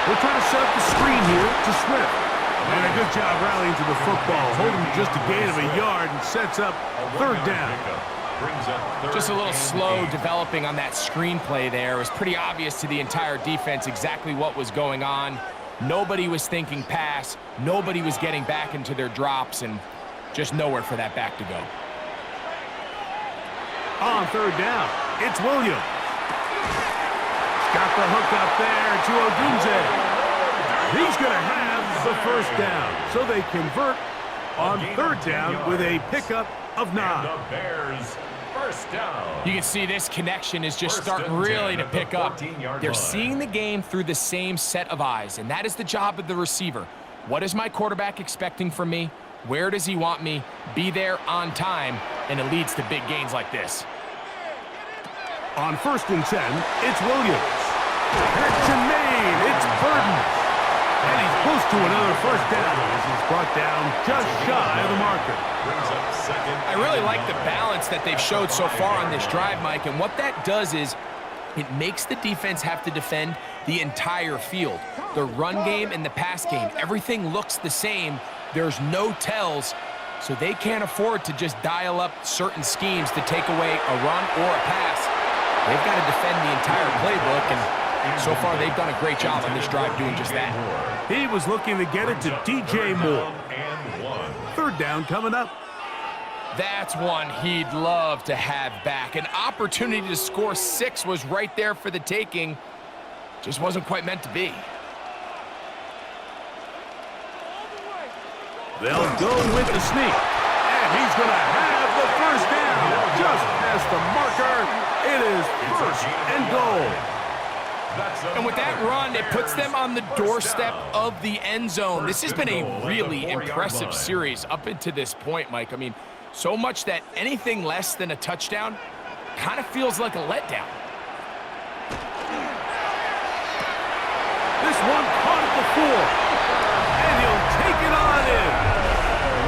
We'll try to set up the screen here to Swift. And a good job rallying to the football, holding just a gain of a yard and sets up 3rd down. Just a little slow developing on that screenplay there. It was pretty obvious to the entire defense exactly what was going on. Nobody was thinking pass. Nobody was getting back into their drops, and just nowhere for that back to go. On 3rd down, it's Williams. Got the hook up there to Odunze. He's going to have the first down. So they convert on 3rd down with a pickup of 9. And the Bears first down. You can see this connection is just starting really to pick up. They're seeing the game through the same set of eyes, and that is the job of the receiver. What is my quarterback expecting from me? Where does he want me? Be there on time, and it leads to big gains like this. On 1st and 10, it's Williams. It's Jermaine. It's Burden. And he's close to another first down as he's brought down just shy of the marker. I really like the balance that they've showed so far on this drive, Mike, and what that does is it makes the defense have to defend the entire field. The run game and the pass game, everything looks the same. There's no tells, so they can't afford to just dial up certain schemes to take away a run or a pass. They've got to defend the entire playbook, and So far, they've done a great job on this drive doing just that. He was looking to get it to DJ Moore. Third down coming up. That's one he'd love to have back. An opportunity to score 6 was right there for the taking. Just wasn't quite meant to be. They'll go with the sneak. And he's going to have the first down. Just past the marker. It is first and goal. And with that run, it puts them on the doorstep of the end zone. This has been a really impressive series up until this point, Mike. I mean, so much that anything less than a touchdown kind of feels like a letdown. This one caught at the 4. And he'll take it on in.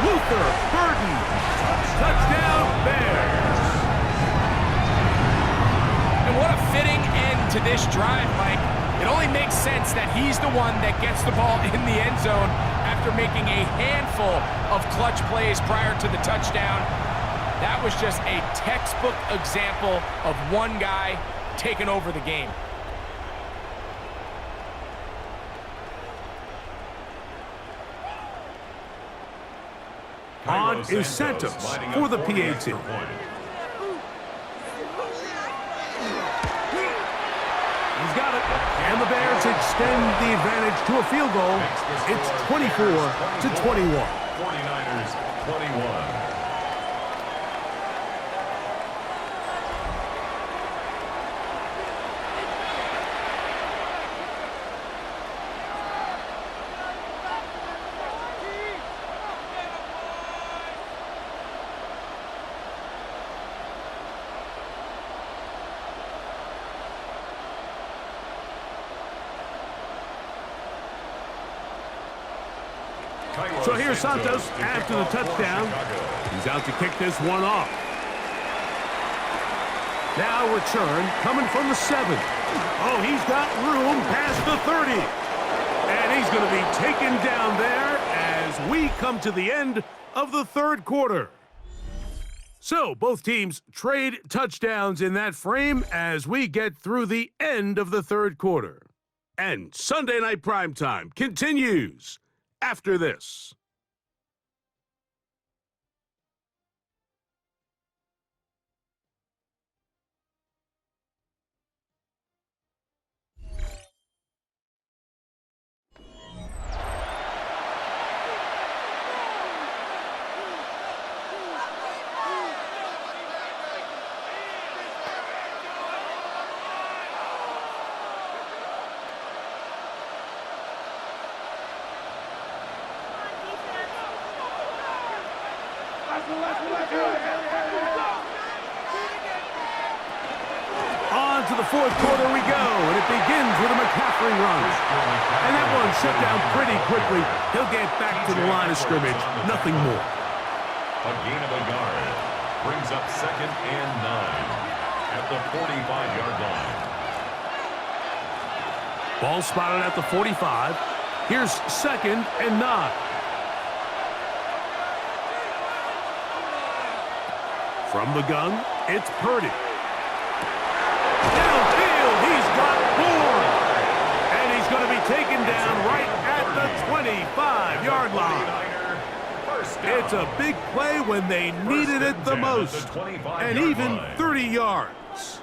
Luther Burden. Touchdown, Bears. And what a fitting end to this drive, Mike. It only makes sense that he's the one that gets the ball in the end zone after making a handful of clutch plays prior to the touchdown. That was just a textbook example of one guy taking over the game. On is Santos for the PAT. He's got it. And the Bears extend the advantage to a field goal. It's 24-21. 49ers 21. So here's Santos after the touchdown. He's out to kick this one off. Now return coming from the 7. Oh, he's got room past the 30. And he's going to be taken down there as we come to the end of the third quarter. So both teams trade touchdowns in that frame as we get through the end of the third quarter. And Sunday Night Primetime continues after this. On to the fourth quarter we go, and it begins with a McCaffrey run. And that one shut down pretty quickly. He'll get back to the line of scrimmage, nothing more. A gain of a yard brings up 2nd and 9 at the 45-yard line. Ball spotted at the 45. Here's 2nd and 9. From the gun, it's Purdy. Downfield, he's got 4. And he's going to be taken down right at the 25-yard line. It's a big play when they needed it the most. And even 30 yards.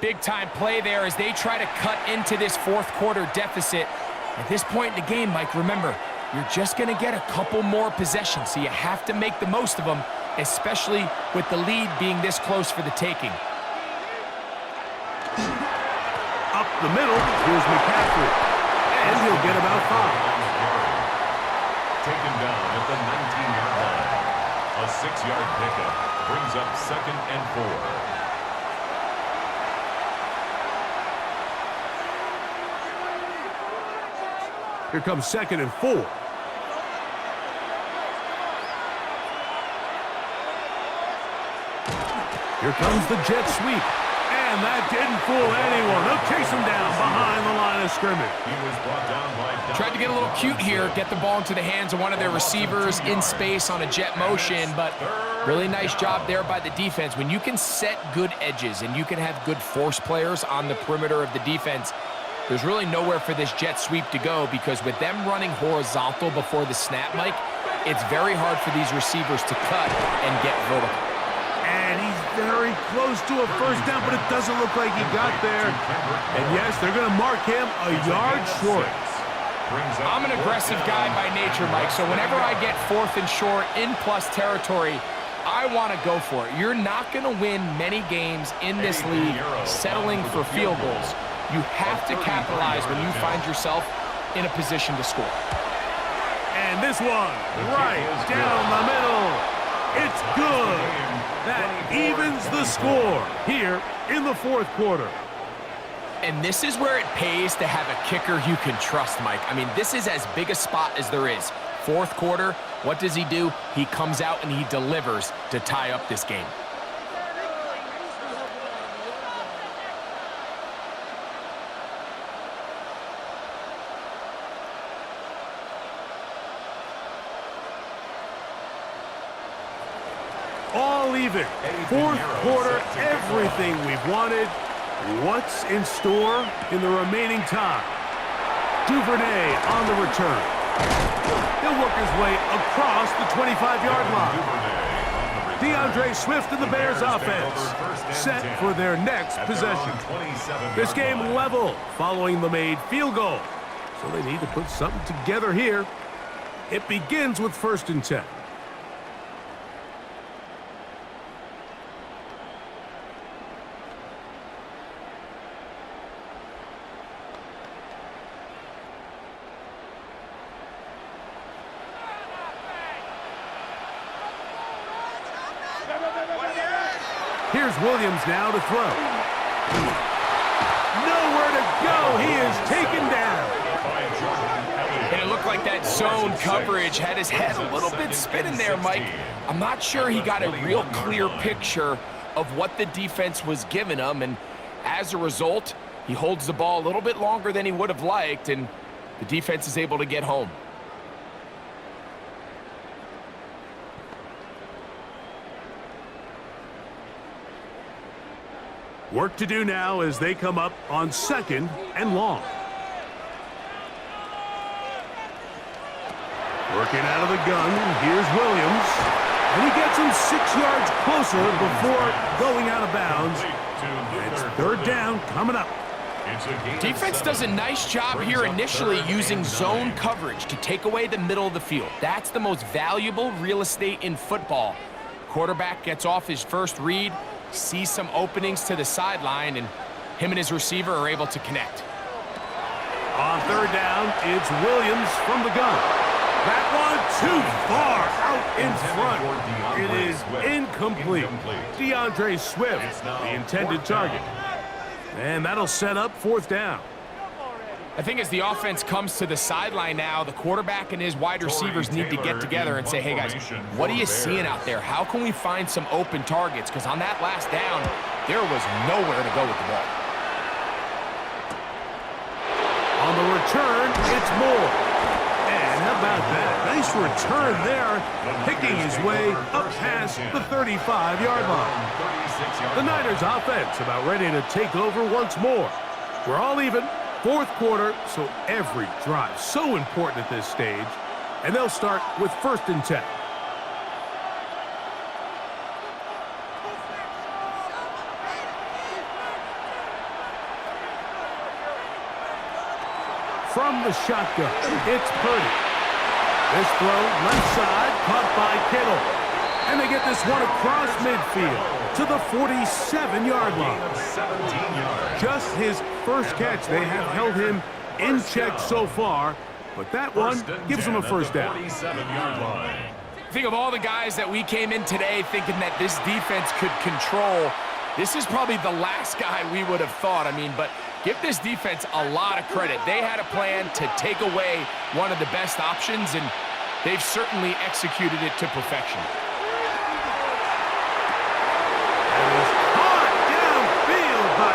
Big-time play there as they try to cut into this fourth quarter deficit. At this point in the game, Mike, remember, you're just going to get a couple more possessions, so you have to make the most of them, especially with the lead being this close for the taking. Up the middle, here's McCaffrey. And he'll get about 5. Taken down at the 19-yard line. A 6-yard pickup brings up 2nd and 4. Here comes 2nd and 4. Here comes the jet sweep. And that didn't fool anyone. They'll chase him down behind the line of scrimmage. He was brought down by Tried to get a little cute here, get the ball into the hands of one of their receivers in space on a jet motion, but really nice job there by the defense. When you can set good edges and you can have good force players on the perimeter of the defense, there's really nowhere for this jet sweep to go, because with them running horizontal before the snap, Mike, it's very hard for these receivers to cut and get vertical. And he's very close to a first down, but it doesn't look like he got there. And yes, they're going to mark him a yard short. I'm an aggressive guy by nature, Mike, so whenever I get 4th and short in plus territory, I want to go for it. You're not going to win many games in this league settling for field goals. You have to capitalize when you find yourself in a position to score. And this one, right down the middle. It's good. That evens the score here in the 4th quarter. And this is where it pays to have a kicker you can trust, Mike. I mean, this is as big a spot as there is. 4th quarter, what does he do? He comes out and he delivers to tie up this game. All even. 4th quarter, everything we've wanted. What's in store in the remaining time? Duvernay on the return. He'll work his way across the 25-yard line. DeAndre Swift and the Bears offense set for their next possession. This game level following the made field goal. So they need to put something together here. It begins with 1st and 10. Here's Williams now to throw. Nowhere to go. He is taken down. And it looked like that zone coverage had his head a little bit spinning there, Mike. I'm not sure he got a real clear picture of what the defense was giving him, and as a result, he holds the ball a little bit longer than he would have liked, and the defense is able to get home. Work to do now as they come up on 2nd and long. Working out of the gun, here's Williams. And he gets him 6 yards closer before going out of bounds. It's 3rd down coming up. Defense does a nice job here initially using zone coverage to take away the middle of the field. That's the most valuable real estate in football. Quarterback gets off his first read, sees some openings to the sideline, and him and his receiver are able to connect. On 3rd down, it's Williams from the gun. That one too far out in front. It is incomplete. DeAndre Swift, the intended target. And that'll set up 4th down. I think as the offense comes to the sideline now, the quarterback and his wide receivers need to get together and say, hey guys, what are you seeing out there? How can we find some open targets? Because on that last down, there was nowhere to go with the ball. On the return, it's Moore. And how about that? Nice return there, picking his way up past the 35-yard line. The Niners offense about ready to take over once more. We're all even. 4th quarter, so every drive so important at this stage. And they'll start with 1st and 10. From the shotgun, it's Purdy. This throw, left side, caught by Kittle. And they get this one across midfield to the 47-yard line. 17 yards. Just his first catch. They have held him in check so far, but that one gives him a first down. 47-yard line. Think of all the guys that we came in today thinking that this defense could control. This is probably the last guy we would have thought. I mean, but give this defense a lot of credit. They had a plan to take away one of the best options, and they've certainly executed it to perfection. Caught downfield by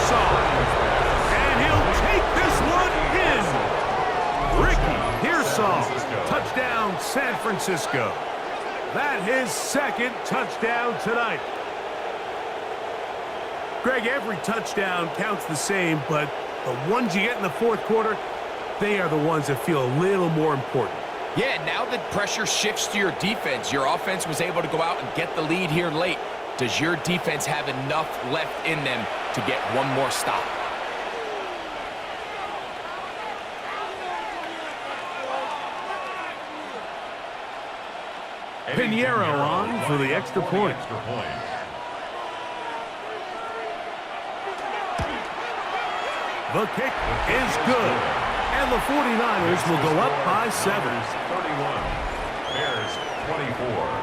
Pearsall. And he'll take this one in. Ricky Pearsall, touchdown San Francisco. That his second touchdown tonight. Greg, every touchdown counts the same, but the ones you get in the fourth quarter, they are the ones that feel a little more important. Yeah, now the pressure shifts to your defense. Your offense was able to go out and get the lead here late. Does your defense have enough left in them to get one more stop? Pinheiro on for the extra point. The kick is good. And the 49ers will go up by 7. 31. Bears 24.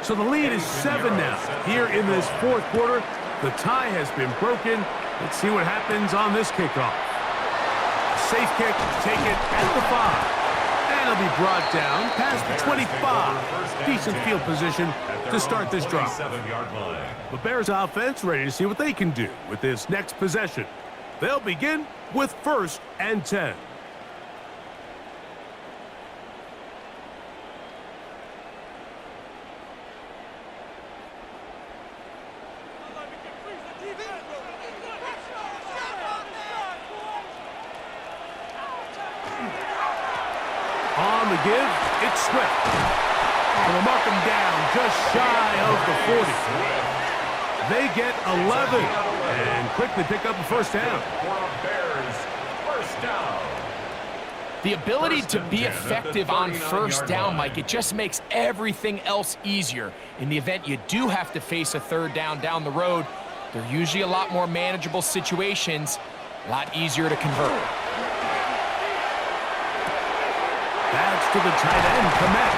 So the lead is 7 now. Here in this fourth quarter, the tie has been broken. Let's see what happens on this kickoff. Safe kick taken at the 5. And it'll be brought down past the 25. Decent field position to start this drive. The Bears offense ready to see what they can do with this next possession. They'll begin with 1st and 10. On the give, it's Swift. They'll mark him down just shy of the 40. They get 11 and quickly pick up a first down. The ability to be effective on first down, Mike, it just makes everything else easier. In the event you do have to face a third down the road, they're usually a lot more manageable situations, a lot easier to convert. That's to the tight end, Komet.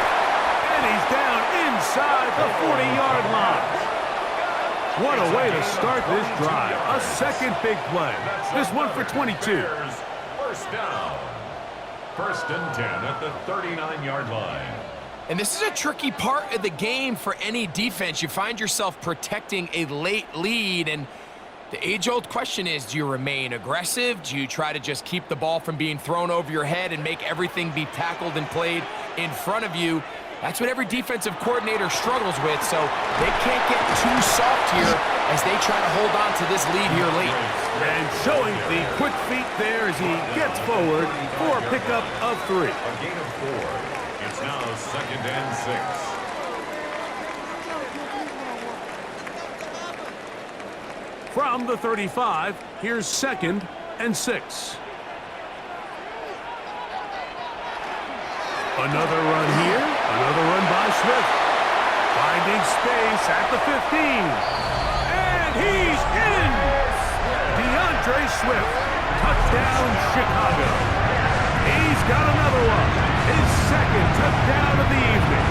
And he's down inside the 40-yard line. What a way to start this drive. A second big play. This one for 22. First down. 1st and 10 at the 39-yard line. And this is a tricky part of the game for any defense. You find yourself protecting a late lead, and the age-old question is, do you remain aggressive? Do you try to just keep the ball from being thrown over your head and make everything be tackled and played in front of you? That's what every defensive coordinator struggles with, so they can't get too soft here as they try to hold on to this lead here late. And showing the quick feet there as he gets forward for a pickup of 3. A gain of 4. It's now 2nd and 6. From the 35, here's 2nd and 6. Another run here, another run by Swift. Finding space at the 15. And he's in! DeAndre Swift, touchdown Chicago. He's got another one, his 2nd touchdown of the evening.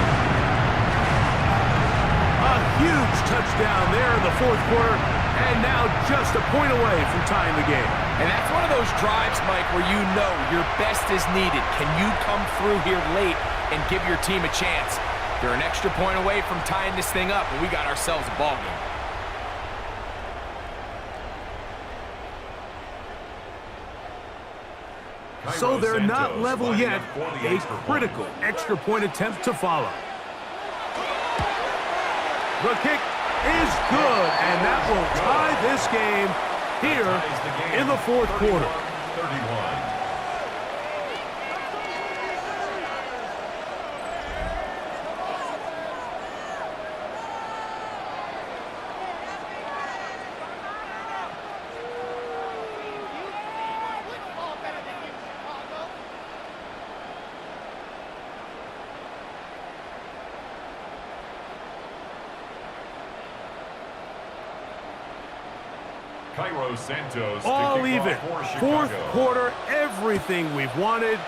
A huge touchdown there in the fourth quarter. And now just a point away from tying the game. And that's one of those drives, Mike, where you know your best is needed. Can you come through here late and give your team a chance? They're an extra point away from tying this thing up, and we got ourselves a ball game. So they're not level yet. A critical extra point attempt to follow. The kick is good, and that will tie this game here in the fourth quarter. 31. Cairo Santos All to kick even. off for Fourth Chicago. quarter, everything we've wanted.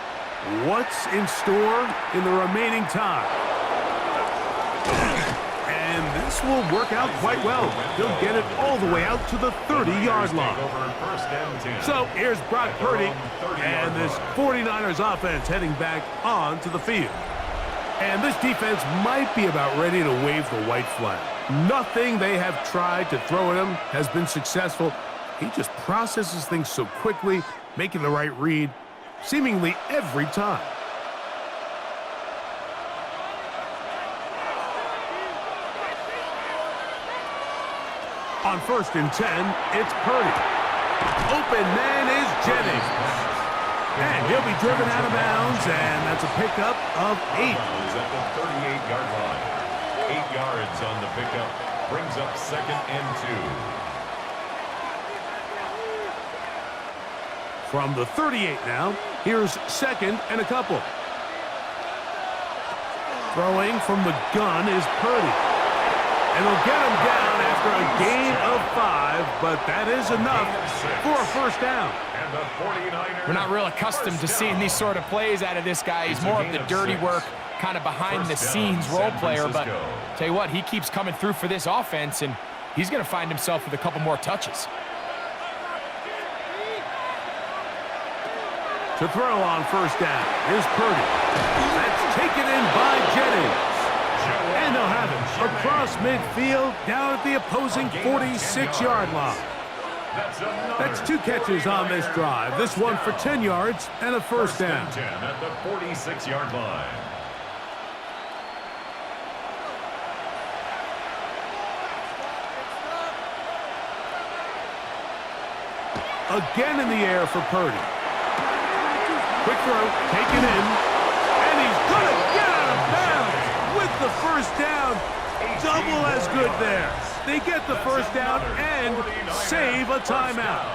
What's in store in the remaining time? And this will work out quite well. He'll get it all the way out to the 30-yard line. So here's Brock Purdy and this 49ers offense heading back onto the field. And this defense might be about ready to wave the white flag. Nothing they have tried to throw at him has been successful. He just processes things so quickly, making the right read, seemingly every time. On 1st and 10, it's Purdy. Open man is Jennings. And he'll be driven out of bounds, and that's a pickup of 8. At the 38-yard line. 8 yards on the pickup. Brings up 2nd and 2. From the 38 now, here's 2nd and a couple. Throwing from the gun is Purdy. And he'll get him down after a gain of 5, but that is enough for a first down. And the 49ers. We're not real accustomed to seeing these sort of plays out of this guy. He's more of the dirty work, kind of behind-the-scenes role player. But tell you what, he keeps coming through for this offense, and he's going to find himself with a couple more touches. To throw on first down is Purdy. That's taken in by Jennings. And they'll have it across midfield down at the opposing 46-yard line. That's 2 catches on this drive. This one for 10 yards and a first down. 10 at the 46-yard line. Again in the air for Purdy. Quick throw, taken in, and he's going to get out of bounds with the first down. Double as good there. They get the first down and save a timeout.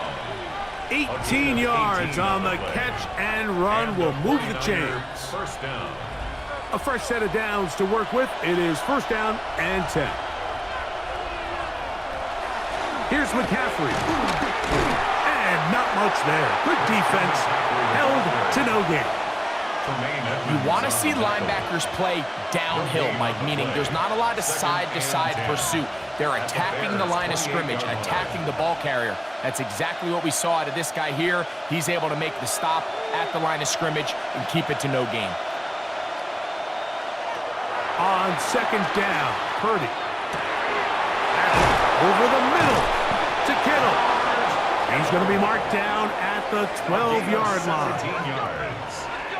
18 yards on the catch and run will move the chains. First down. A fresh set of downs to work with. It is first down and 10. Here's McCaffrey. And not much there. Good defense. Held to no gain. You want to see linebackers play downhill, Mike, meaning there's not a lot of side-to-side pursuit. They're attacking the line of scrimmage, attacking the ball carrier. That's exactly what we saw out of this guy here. He's able to make the stop at the line of scrimmage and keep it to no gain. On second down, Purdy. Over the middle to Kittle. He's going to be marked down at the 12-yard line.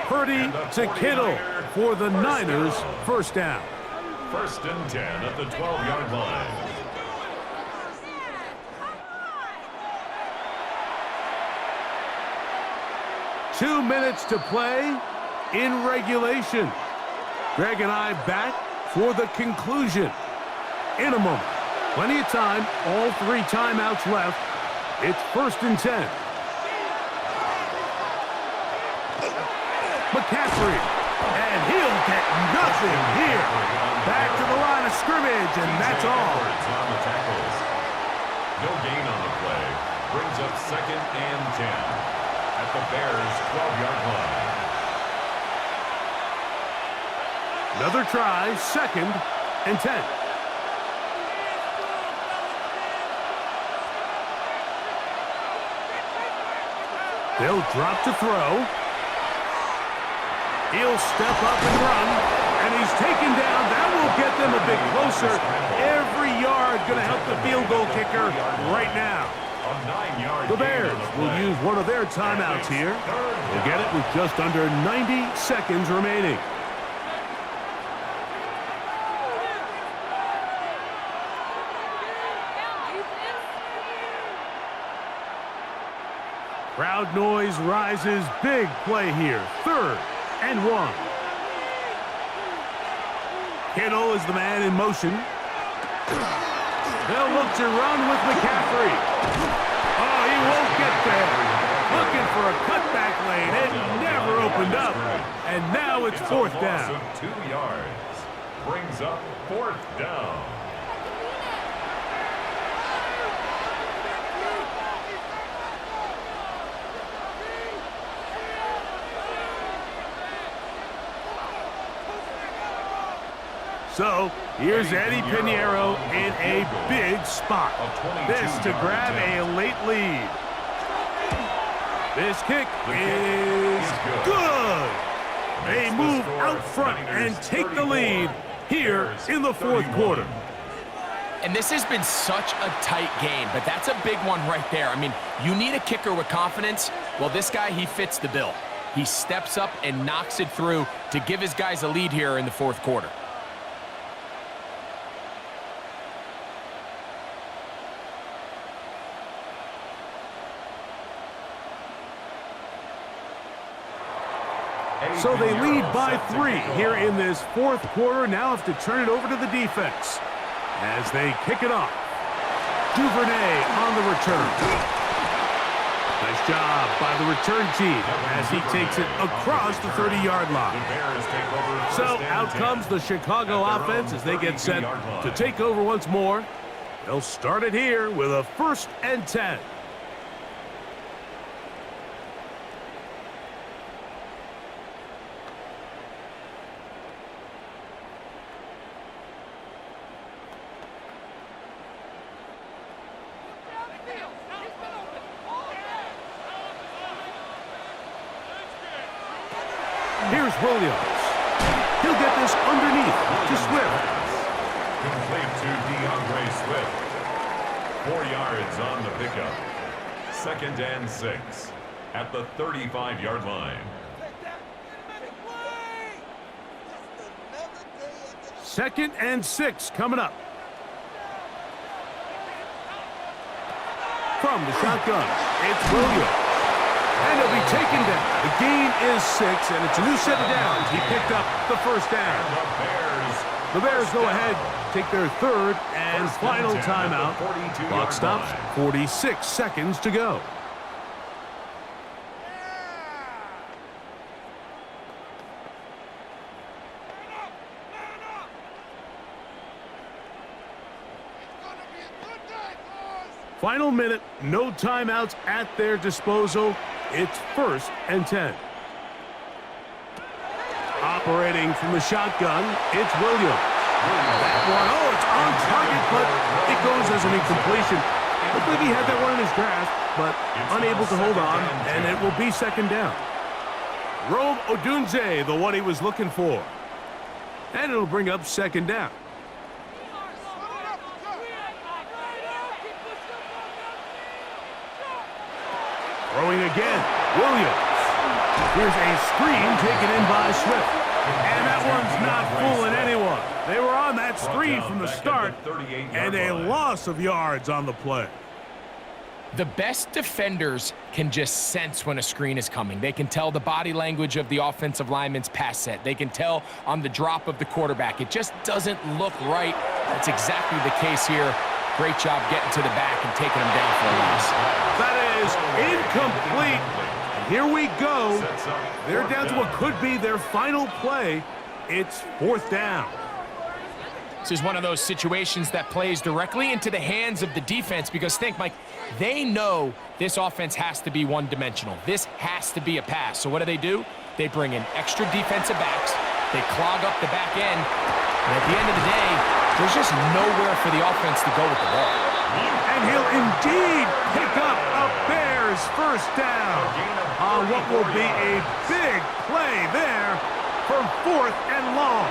Purdy to Kittle for the Niners, first down. First and 10 at the 12-yard line. Two minutes to play in regulation. Greg and I back for the conclusion in a moment. Plenty of time, all 3 timeouts left. It's first and 10. McCaffrey, and he'll get nothing here. Back to the line of scrimmage, and that's all. No gain on the play. Brings up second and 10 at the Bears' 12-yard line. Another try, second and 10. They'll drop to throw. He'll step up and run, and he's taken down. That will get them a bit closer. Every yard going to help the field goal kicker right now. The Bears will use one of their timeouts here. They'll get it with just under 90 seconds remaining. Crowd noise rises. Big play here. 3rd and 1. Kittle is the man in motion. They'll look to run with McCaffrey. Oh, he won't get there. Looking for a cutback lane. It never opened up. And now it's 4th down. 2 yards. Brings up 4th down. So here's Eddie Pinheiro in a big spot. This to grab a late lead. This kick is good. They move out front and take the lead here in the fourth quarter. And this has been such a tight game, but that's a big one right there. I mean, you need a kicker with confidence. Well, this guy, he fits the bill. He steps up and knocks it through to give his guys a lead here in the fourth quarter. So they lead by 3 here in this fourth quarter. Now have to turn it over to the defense as they kick it off. Duvernay on the return. Nice job by the return team as he takes it across the 30-yard line. So out comes the Chicago offense as they get set to take over once more. They'll start it here with a 1st and 10. Here's Williams. He'll get this underneath to Swift. Complete to DeAndre Swift. 4 yards on the pickup. 2nd and 6 at the 35-yard line. 2nd and 6 coming up. From the shotgun, it's Williams. And he'll be taken down. The gain is 6, and it's a new set of downs. He picked up the 1st down. The Bears go ahead, take their 3rd and final timeout. Clock stops, 46 seconds to go. Final minute, no timeouts at their disposal. It's 1st and 10. Operating from the shotgun, it's Williams. That one, oh, it's on target, but it goes as an incompletion. I believe he had that one in his grasp, but unable to hold on, and it will be 2nd down. Rome Odunze, the one he was looking for. And it'll bring up 2nd down. Throwing again, Williams. Here's a screen taken in by Swift. And that one's not fooling anyone. They were on that screen from the start, and a loss of yards on the play. The best defenders can just sense when a screen is coming. They can tell the body language of the offensive lineman's pass set. They can tell on the drop of the quarterback. It just doesn't look right. That's exactly the case here. Great job getting to the back and taking them down for a loss. That is incomplete. And here we go. They're down to what could be their final play. It's 4th down. This is one of those situations that plays directly into the hands of the defense because think, Mike, they know this offense has to be one-dimensional. This has to be a pass. So what do? They bring in extra defensive backs. They clog up the back end. And at the end of the day, there's just nowhere for the offense to go with the ball. And he'll indeed pick up a Bears 1st down on what will be a big play there for 4th and long.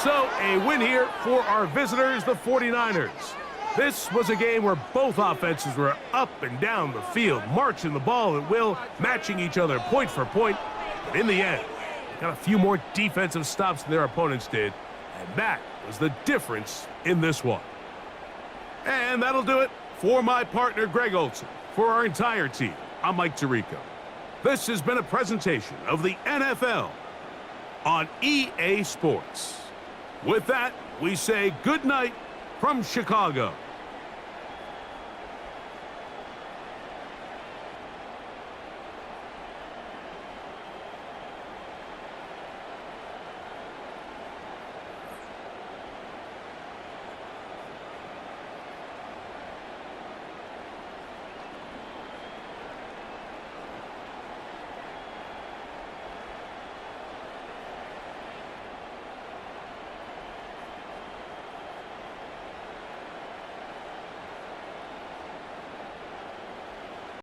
So a win here for our visitors, the 49ers. This was a game where both offenses were up and down the field, marching the ball at will, matching each other point for point. But in the end, got a few more defensive stops than their opponents did. And that was the difference in this one. And that'll do it for my partner, Greg Olson. For our entire team, I'm Mike Tirico. This has been a presentation of the NFL on EA Sports. With that, we say good night from Chicago.